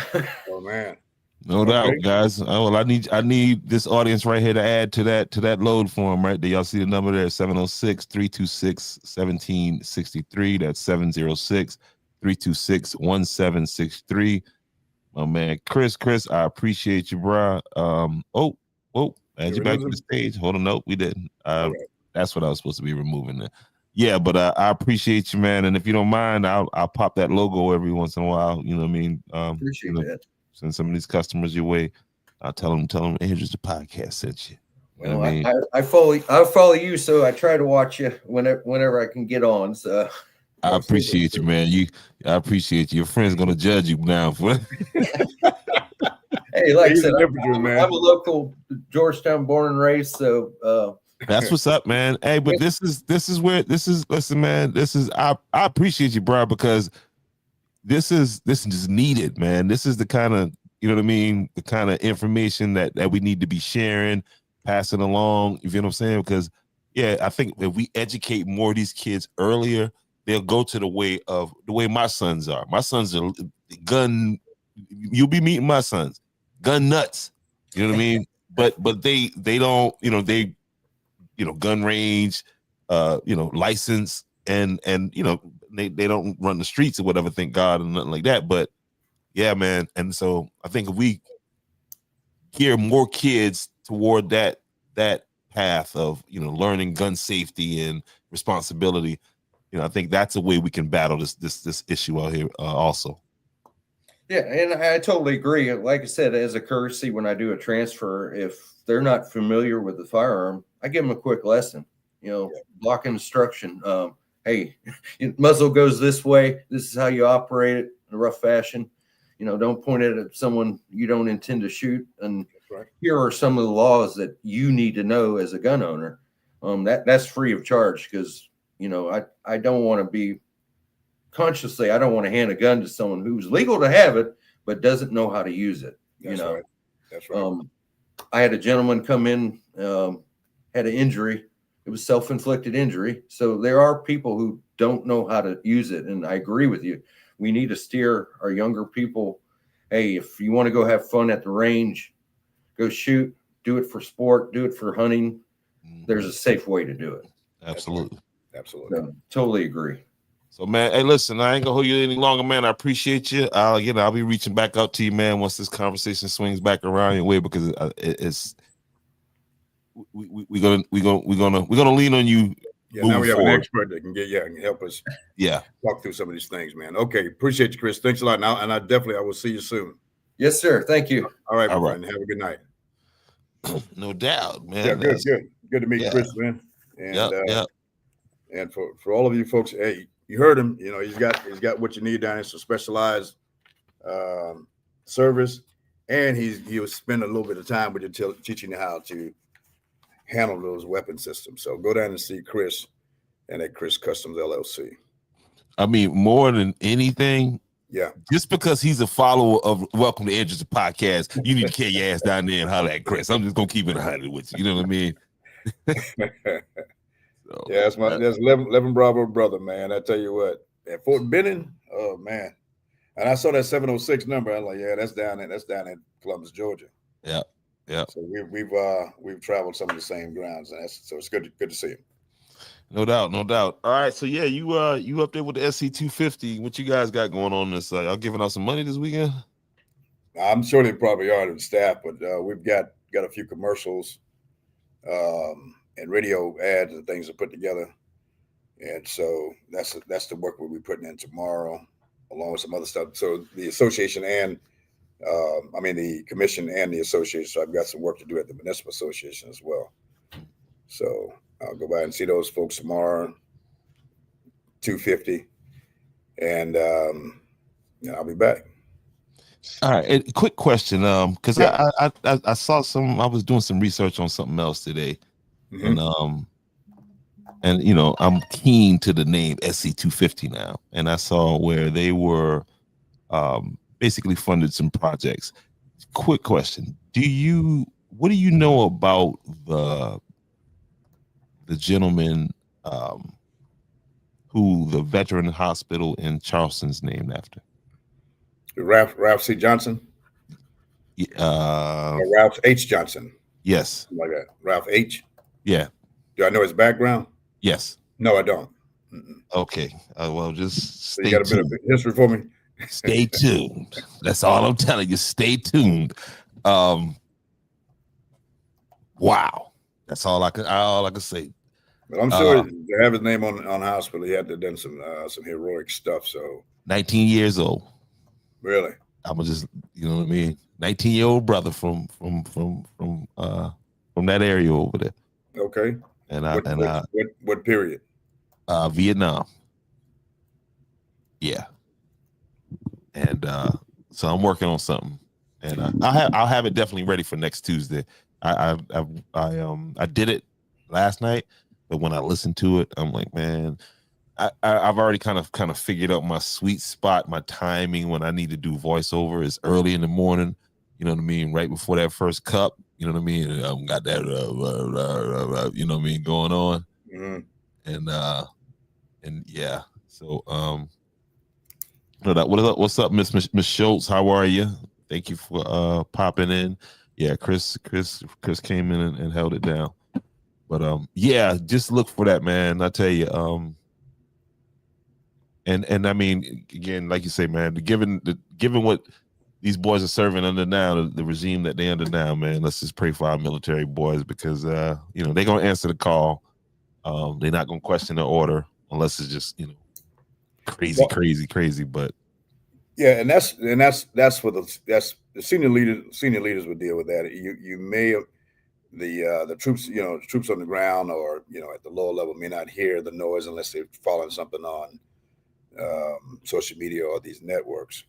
Oh man. No doubt, guys. Oh, well, I need this audience right here to add to that load form, right? Do y'all see the number there? 706-326-1763. That's 706-326-1763. My man, Chris, I appreciate you, bro. Add you back to the stage. Hold on, nope, we didn't. That's what I was supposed to be removing there. Yeah, but I appreciate you, man. And if you don't mind, I'll pop that logo every once in a while. You know what I mean? Appreciate that. Send some of these customers your way. I'll tell them, Andrew's the podcast sent you. You know Well, what I mean? I follow you, so I try to watch you whenever I can get on. So I appreciate you, man. I appreciate you. Your friend's gonna judge you now for hey, like I said, man. I'm a local Georgetown born and raised, so that's what's up, man. Hey, but listen, man, I appreciate you, bro, because this is just needed, man. This is the kind of, you know what I mean, the kind of information that we need to be sharing, passing along. You know what I'm saying? Because yeah, I think if we educate more of these kids earlier, they'll go to the way my sons are. My sons are gun. You'll be meeting my sons, gun nuts. You know what I mean? But they don't, they gun range, license, and they don't run the streets or whatever, thank God, and nothing like that. But yeah, man. And so I think if we gear more kids toward that path of learning gun safety and responsibility, I think that's a way we can battle this issue out here also. yeah, and I totally agree. Like I said, as a courtesy, when I do a transfer, if they're not familiar with the firearm, I give them a quick lesson. Block instruction. Hey, muzzle goes this way. This is how you operate it in a rough fashion. Don't point it at someone you don't intend to shoot. And right. Here are some of the laws that you need to know as a gun owner. That's free of charge because I don't want to be consciously. I don't want to hand a gun to someone who's legal to have it but doesn't know how to use it. Right. That's right. I had a gentleman come in, had an injury. It was self-inflicted injury. So there are people who don't know how to use it. And I agree with you. We need to steer our younger people. Hey, if you want to go have fun at the range, go shoot, do it for sport, do it for hunting. There's a safe way to do it. Absolutely. So, totally agree. So, man, hey, listen, I ain't gonna hold you any longer, man. I appreciate you. I'll be reaching back out to you, man, once this conversation swings back around your way, because we're gonna lean on you. Yeah, now we have an expert that can help us. Yeah, talk through some of these things, man. Okay, appreciate you, Chris. Thanks a lot. Now, and I will see you soon. Yes, sir. Thank you. All right, my friend. Have a good night. No doubt, man. Yeah, good to meet Chris, man. And and for all of you folks, hey, you heard him. He's got what you need down there. Some specialized service, and he'll spend a little bit of time with you teaching you how to handle those weapon systems. So go down and see Chris and at Chris Customs LLC. I mean, more than anything, yeah. Just because he's a follower of Welcome to Andrew's Podcast, you need to carry your ass down there and holler at Chris. I'm just gonna keep it 100 with you. You know what I mean? So, yeah, that's 11 Bravo brother, man. I tell you what, at Fort Benning, oh man. And I saw that 706 number. I was like, yeah, that's down in Columbus, Georgia. Yeah. Yeah. So we've traveled some of the same grounds, and so it's good to see him. No doubt. All right, so yeah, you up there with the SC250? What you guys got going on this? Y'all giving out some money this weekend? I'm sure they probably are to the staff, but we've got a few commercials, and radio ads and things to put together, and so that's the work we'll be putting in tomorrow, along with some other stuff. So the association and the commission and the association. So I've got some work to do at the municipal association as well. So I'll go by and see those folks tomorrow, 2:50, and I'll be back. All right. A quick question, because I saw I was doing some research on something else today, and I'm keen to the name SC250 now, and I saw where they were basically funded some projects. Quick question: what do you know about the gentleman who the veteran hospital in Charleston's named after? Ralph C. Johnson? Or Ralph H. Johnson? Yes. Like that. Ralph H.? Yeah. Do I know his background? Yes. No, I don't. Okay. Well, just stay you got a bit of history for me? Stay tuned. That's all I'm telling you. Stay tuned. Wow. That's all I can say. But I'm sure to have his name on hospital, he had to have done some heroic stuff. So 19 years old. really, I'm gonna just, you know what I mean? 19-year-old brother from that area over there. okay. And What period? Vietnam. Yeah. And so I'm working on something, and I'll have it definitely ready for next Tuesday. I did it last night, but when I listened to it, I'm like, man, I've already kind of figured out my sweet spot, my timing when I need to do voiceover is early in the morning. You know what I mean? Right before that first cup. You know what I mean? Got that, you know what I mean, going on, and yeah. So what's up, Miss Schultz? How are you? Thank you for popping in. Yeah, Chris came in and held it down. But yeah, just look for that, man. I tell you, and I mean, again, like you say, man, given what these boys are serving under now, the regime that they under now, man, let's just pray for our military boys, because you know, they're gonna answer the call. They're not gonna question the order unless it's just, you know, crazy. But yeah, and that's what that's the senior leaders would deal with that. You may the troops, you know, troops on the ground, or, you know, at the lower level may not hear the noise unless they're following something on social media or these networks.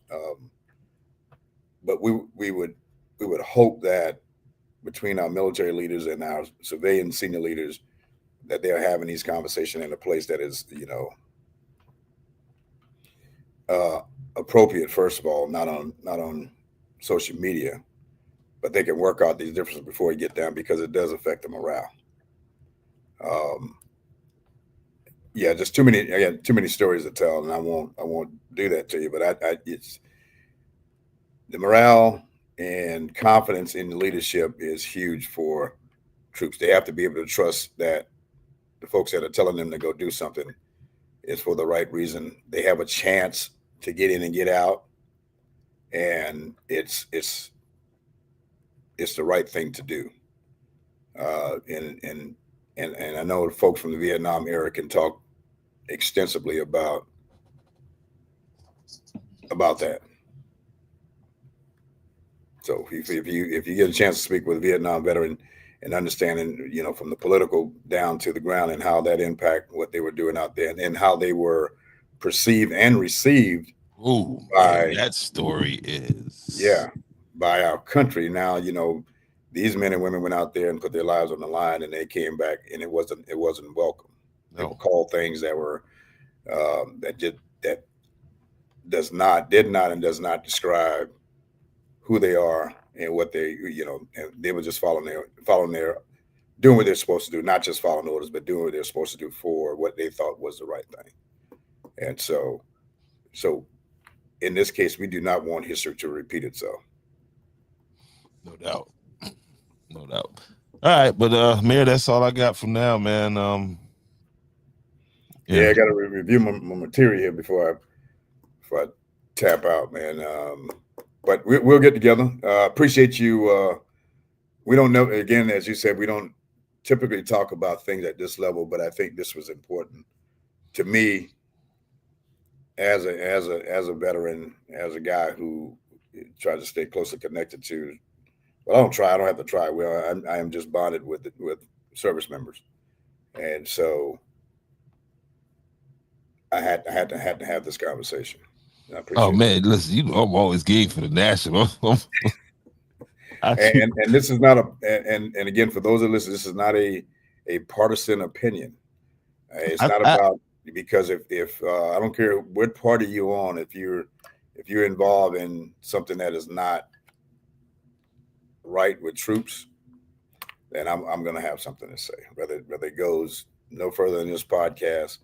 But we would hope that between our military leaders and our civilian senior leaders, that they're having these conversations in a place that is, you know, appropriate. First of all, not on social media, but they can work out these differences before you get down, because it does affect the morale. Yeah, just too many stories to tell, and I won't do that to you. But it's the morale and confidence in the leadership is huge for troops. They have to be able to trust that the folks that are telling them to go do something is for the right reason. They have a chance to get in and get out, and it's the right thing to do. And I know the folks from the Vietnam era can talk extensively about that. So if you get a chance to speak with a Vietnam veteran and understanding, you know, from the political down to the ground, and how that impact what they were doing out there, and how they were perceived and received. Ooh, man, that story is by our country. Now, you know, these men and women went out there and put their lives on the line, and they came back, and it wasn't welcome. They were called things that were that did not and does not describe who they are and what they, you know, and they were just following their doing what they're supposed to do, not just following orders, but doing what they're supposed to do for what they thought was the right thing. And so in this case, we do not want history to repeat itself. No doubt. All right, but Mayor, that's all I got for now, man. Yeah, I got to review my material here before I tap out, man. But we'll get together. Appreciate you. We don't know, again, as you said, we don't typically talk about things at this level, but I think this was important to me as a veteran, as a guy who tries to stay closely connected to. Well, I don't have to try. Well, I am just bonded with service members, and so I had to have this conversation. Oh man, listen, you know I'm always game for the national. and this is not and again, for those that listen, this is not a partisan opinion. It's not about, because if I don't care what party you're on, if you're involved in something that is not right with troops, then I'm going to have something to say. Whether it goes no further than this podcast,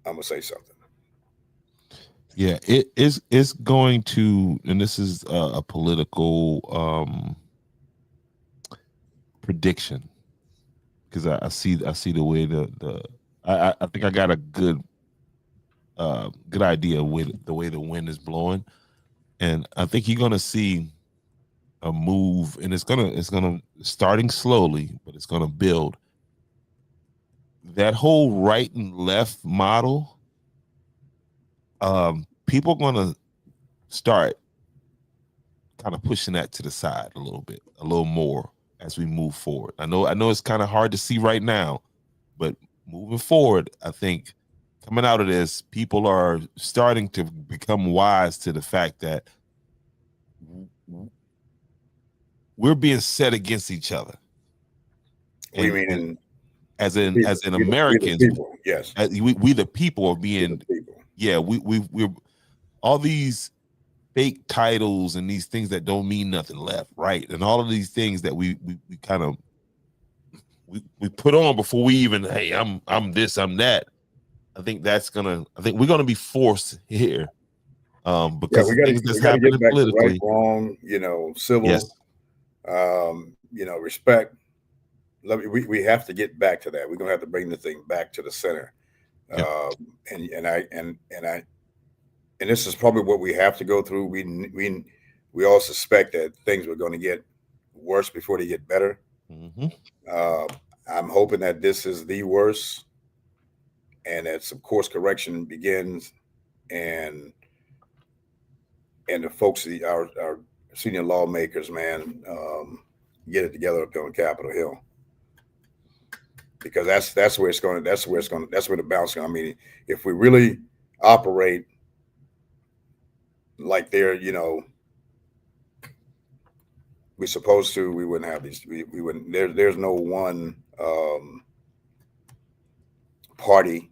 I'm going to say something. Yeah, it's going to, and this is a political prediction, because I see the way I think I got a good idea with the way the wind is blowing, and I think you're gonna see a move, and it's gonna starting slowly, but it's gonna build that whole right and left model, people are going to start kind of pushing that to the side a little more as we move forward. I know it's kind of hard to see right now, but moving forward, I think coming out of this, people are starting to become wise to the fact that we're being set against each other. We mean as in Americans, we the people, yes. We the people are being, people. Yeah, we're all these fake titles and these things that don't mean nothing left, right? And all of these things that we kind of we put on before we even, hey, I'm this, I'm that. I think we're gonna be forced here. Because we things that's gotta happening get back politically. To right, wrong, civil, yes. Respect. We have to get back to that. We're gonna have to bring the thing back to the center. Yep. And this is probably what we have to go through. We all suspect that things were going to get worse before they get better. Mm-hmm. I'm hoping that this is the worst, and that some course correction begins, and the folks, our senior lawmakers, man, get it together up there on Capitol Hill, because that's where the bounce. I mean, if we really operate like they're, we're supposed to, we wouldn't have these. We wouldn't. There's no one party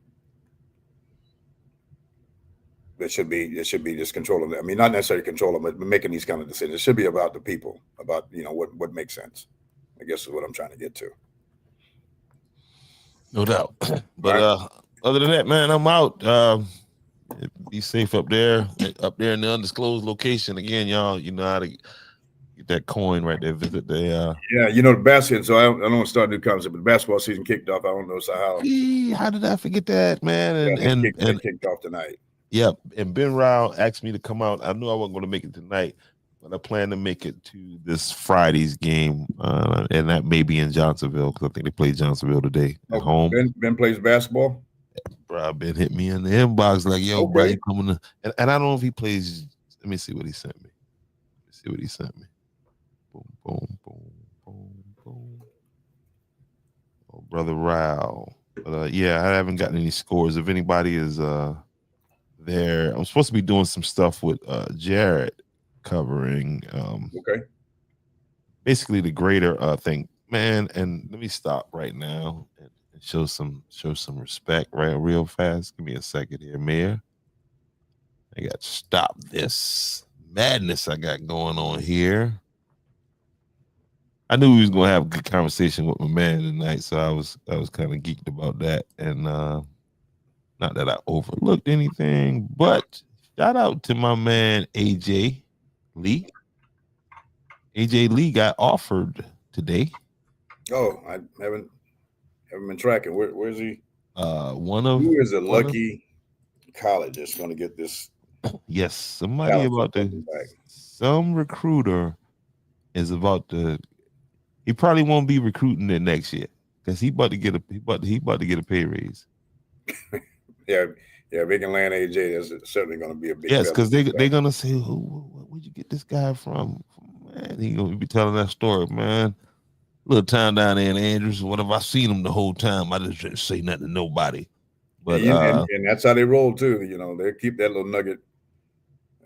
that should be just controlling them. I mean, not necessarily controlling them, but making these kind of decisions. It should be about the people, about what makes sense. I guess is what I'm trying to get to. No doubt. But other than that, man, I'm out. Be safe up there in the undisclosed location. Again, y'all, you know how to get that coin right there. Visit the the basketball. So I don't want to start a new concept, but the basketball season kicked off. I don't know how did I forget that, man? And kicked off tonight. Yep. And Ben Rao asked me to come out. I knew I wasn't going to make it tonight, but I plan to make it to this Friday's game, and that may be in Johnsonville, because I think they play Johnsonville today at home. Ben plays basketball. Bro, Ben hit me in the inbox like, yo, bro, you coming to, and I don't know if he plays. Let me see what he sent me. Boom, boom, boom, boom, boom. Oh, brother Rao. But yeah, I haven't gotten any scores. If anybody is there, I'm supposed to be doing some stuff with Jared covering basically the greater thing, man. And let me stop right now and show some respect real fast. Give me a second here, Mayor. I got to stop this madness I got going on here. I knew we was gonna have a good conversation with my man tonight, so I was kind of geeked about that. And not that I overlooked anything, but shout out to my man AJ Lee. AJ Lee got offered today. Oh, I haven't been tracking. Where's he? Who is a lucky college that's going to get this? Yes, somebody some recruiter is about to. He probably won't be recruiting it next year, because he about to get a pay raise. Yeah, we can land AJ. That's certainly going to be a big. Yes, because they're going to say, where'd you get this guy from? Man, he going to be telling that story, man. Little town down there in Andrews. What have I seen him the whole time? I just didn't say nothing to nobody. But and that's how they roll too. They keep that little nugget.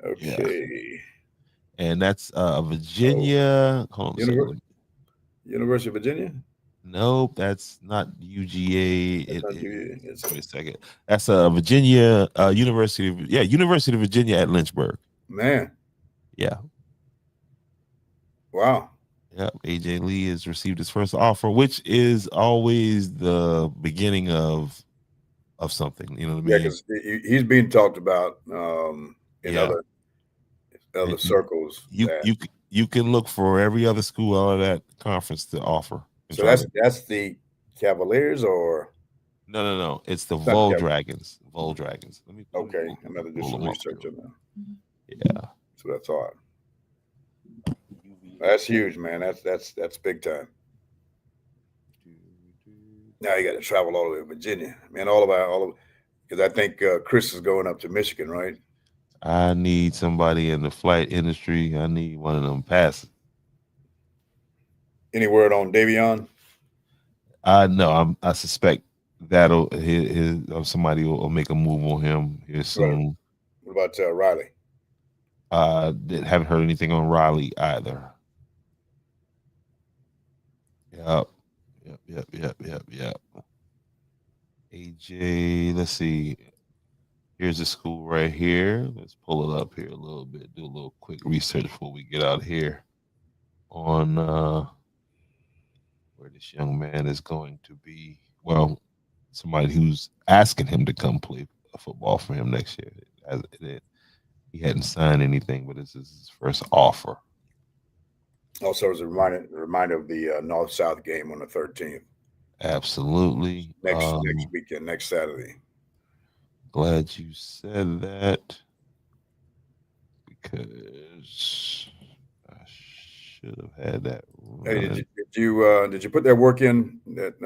Okay. Yeah. And that's Virginia. Hold on University of Virginia? Nope, that's not UGA. Wait a second. That's Virginia University of Virginia at Lynchburg. Man. Yeah. Wow. Yep. AJ Lee has received his first offer, which is always the beginning of something. You know what I mean? Yeah, because he's being talked about in other circles. You can look for every other school out of that conference to offer. So that's the Cavaliers, or no. It's the Vol Dragons. Vol Dragons. Okay, I'm gonna do some research on that. Yeah. So that's all. That's huge, man. That's big time. Now you got to travel all the way to Virginia, man. Because I think Chris is going up to Michigan, right? I need somebody in the flight industry. I need one of them passes. Any word on Davion? I suspect that'll somebody will make a move on him here soon. What about Riley? Haven't heard anything on Riley either. Yep. AJ, let's see. Here's the school right here. Let's pull it up here a little bit. Do a little quick research before we get out here on where this young man is going to be. Well, somebody who's asking him to come play football for him next year. He hadn't signed anything, but this is his first offer. Also, as a reminder of the North-South game on the 13th. Absolutely. Next weekend, next Saturday. Glad you said that because I should have had that. Hey, did you put that work in that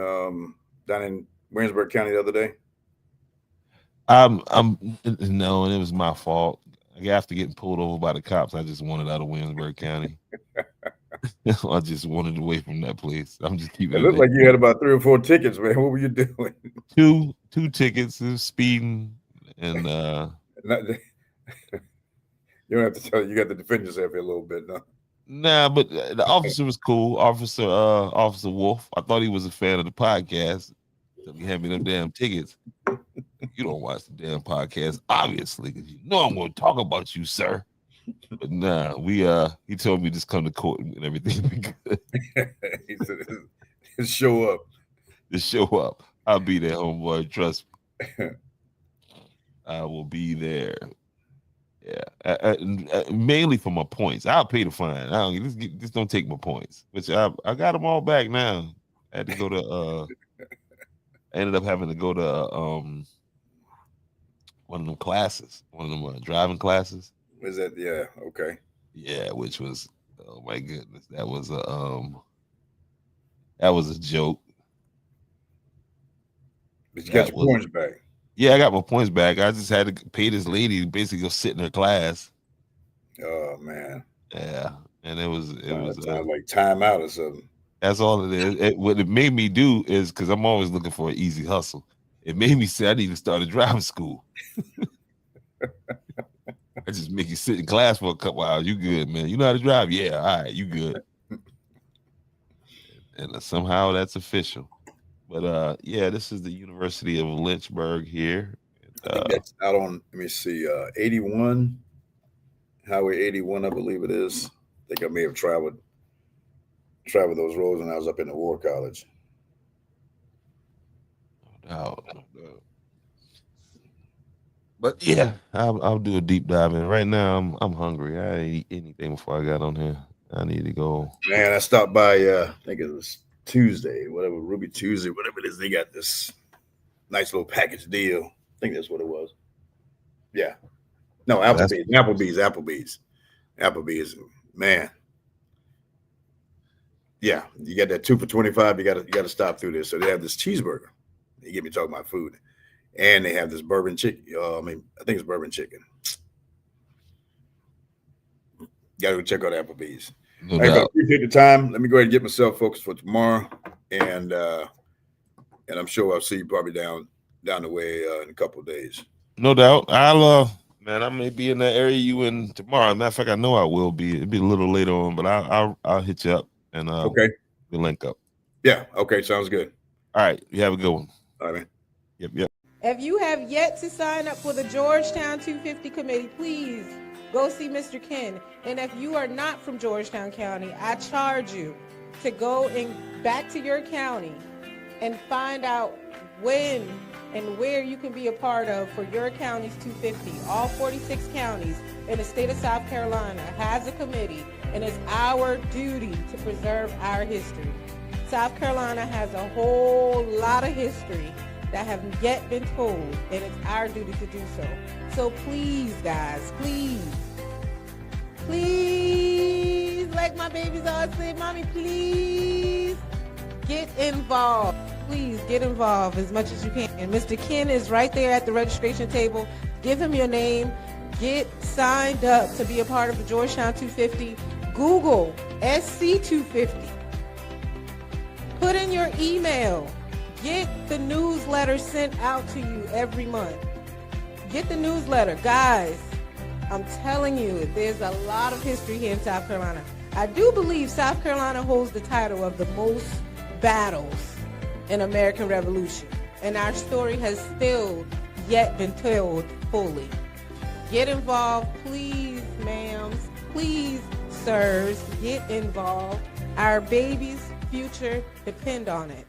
down in Williamsburg County the other day? No, and it was my fault. After getting pulled over by the cops, I just wanted out of Williamsburg County. I just wanted away from that place. I'm just keeping. It looked like you had about 3 or 4 tickets, man. What were you doing? Two tickets, speeding, and you don't have to tell. You got to defend yourself here a little bit, no? Nah, but the officer was cool. Officer Wolf. I thought he was a fan of the podcast. So he had me them damn tickets. You don't watch the damn podcast, obviously, because you know I'm going to talk about you, sir. But nah, he told me just come to court and everything be good. He said, just show up. Just show up. I'll be there, homeboy. Trust me. I will be there. Yeah, mainly for my points. I'll pay the fine. Just don't take my points. Which I got them all back now. I had to go to. I ended up having to go to one of them classes, one of them driving classes. Was that? Yeah. Okay. Yeah, which was, oh my goodness, that was a joke. But you got your points back. Yeah, I got my points back. I just had to pay this lady to basically go sit in her class. Oh man. Yeah, and it was like time out or something. That's all it is. What it made me do is, because I'm always looking for an easy hustle, it made me say I need to start a driving school. I just make you sit in class for a couple hours. You good, man? You know how to drive? Yeah, all right, you good. And somehow that's official. But yeah, this is the University of Lynchburg here. I think that's out on, let me see, 81, Highway 81, I believe it is. I think I may have traveled those roads when I was up in the War College. No doubt. But yeah, I'll do a deep dive in. Right now, I'm hungry. I didn't eat anything before I got on here. I need to go. Man, I stopped by. I think it was Tuesday, whatever, Ruby Tuesday, whatever it is. They got this nice little package deal. I think that's what it was. Yeah. No, Applebee's. Man. Yeah, you got that 2 for $25. You got to stop through this. So they have this cheeseburger. They get me talking about food, and they have this bourbon chicken. I think it's bourbon chicken. Got to go check out Applebee's. No Hey, doubt. appreciate the time. Let me go ahead and get myself focused for tomorrow, and I'm sure I'll see you probably down the way in a couple of days. No doubt. I'll man, I may be in that area you in tomorrow. Matter of fact, I know I will be. It'll be a little later on, but I'll hit you up and Okay. we'll link up. Yeah. Okay. Sounds good. All right. You have a good one. All right, man. Yep. If you have yet to sign up for the Georgetown 250 committee, please go see Mr. Ken. And if you are not from Georgetown County, I charge you to go back to your county and find out when and where you can be a part of for your county's 250. All 46 counties in the state of South Carolina has a committee, and it's our duty to preserve our history. South Carolina has a whole lot of history that have yet been told, and it's our duty to do so. So please, guys, please, like my babies always say, mommy, please Get involved. Please get involved as much as you can. And Mr. Ken is right there at the registration table. Give him your name. Get signed up to be a part of the Georgetown 250. Google SC250. Put in your email. Get the newsletter sent out to you every month. Get the newsletter. Guys, I'm telling you, there's a lot of history here in South Carolina. I do believe South Carolina holds the title of the most battles in American Revolution. And our story has still yet been told fully. Get involved, please, ma'ams. Please, sirs, get involved. Our babies' future depend on it.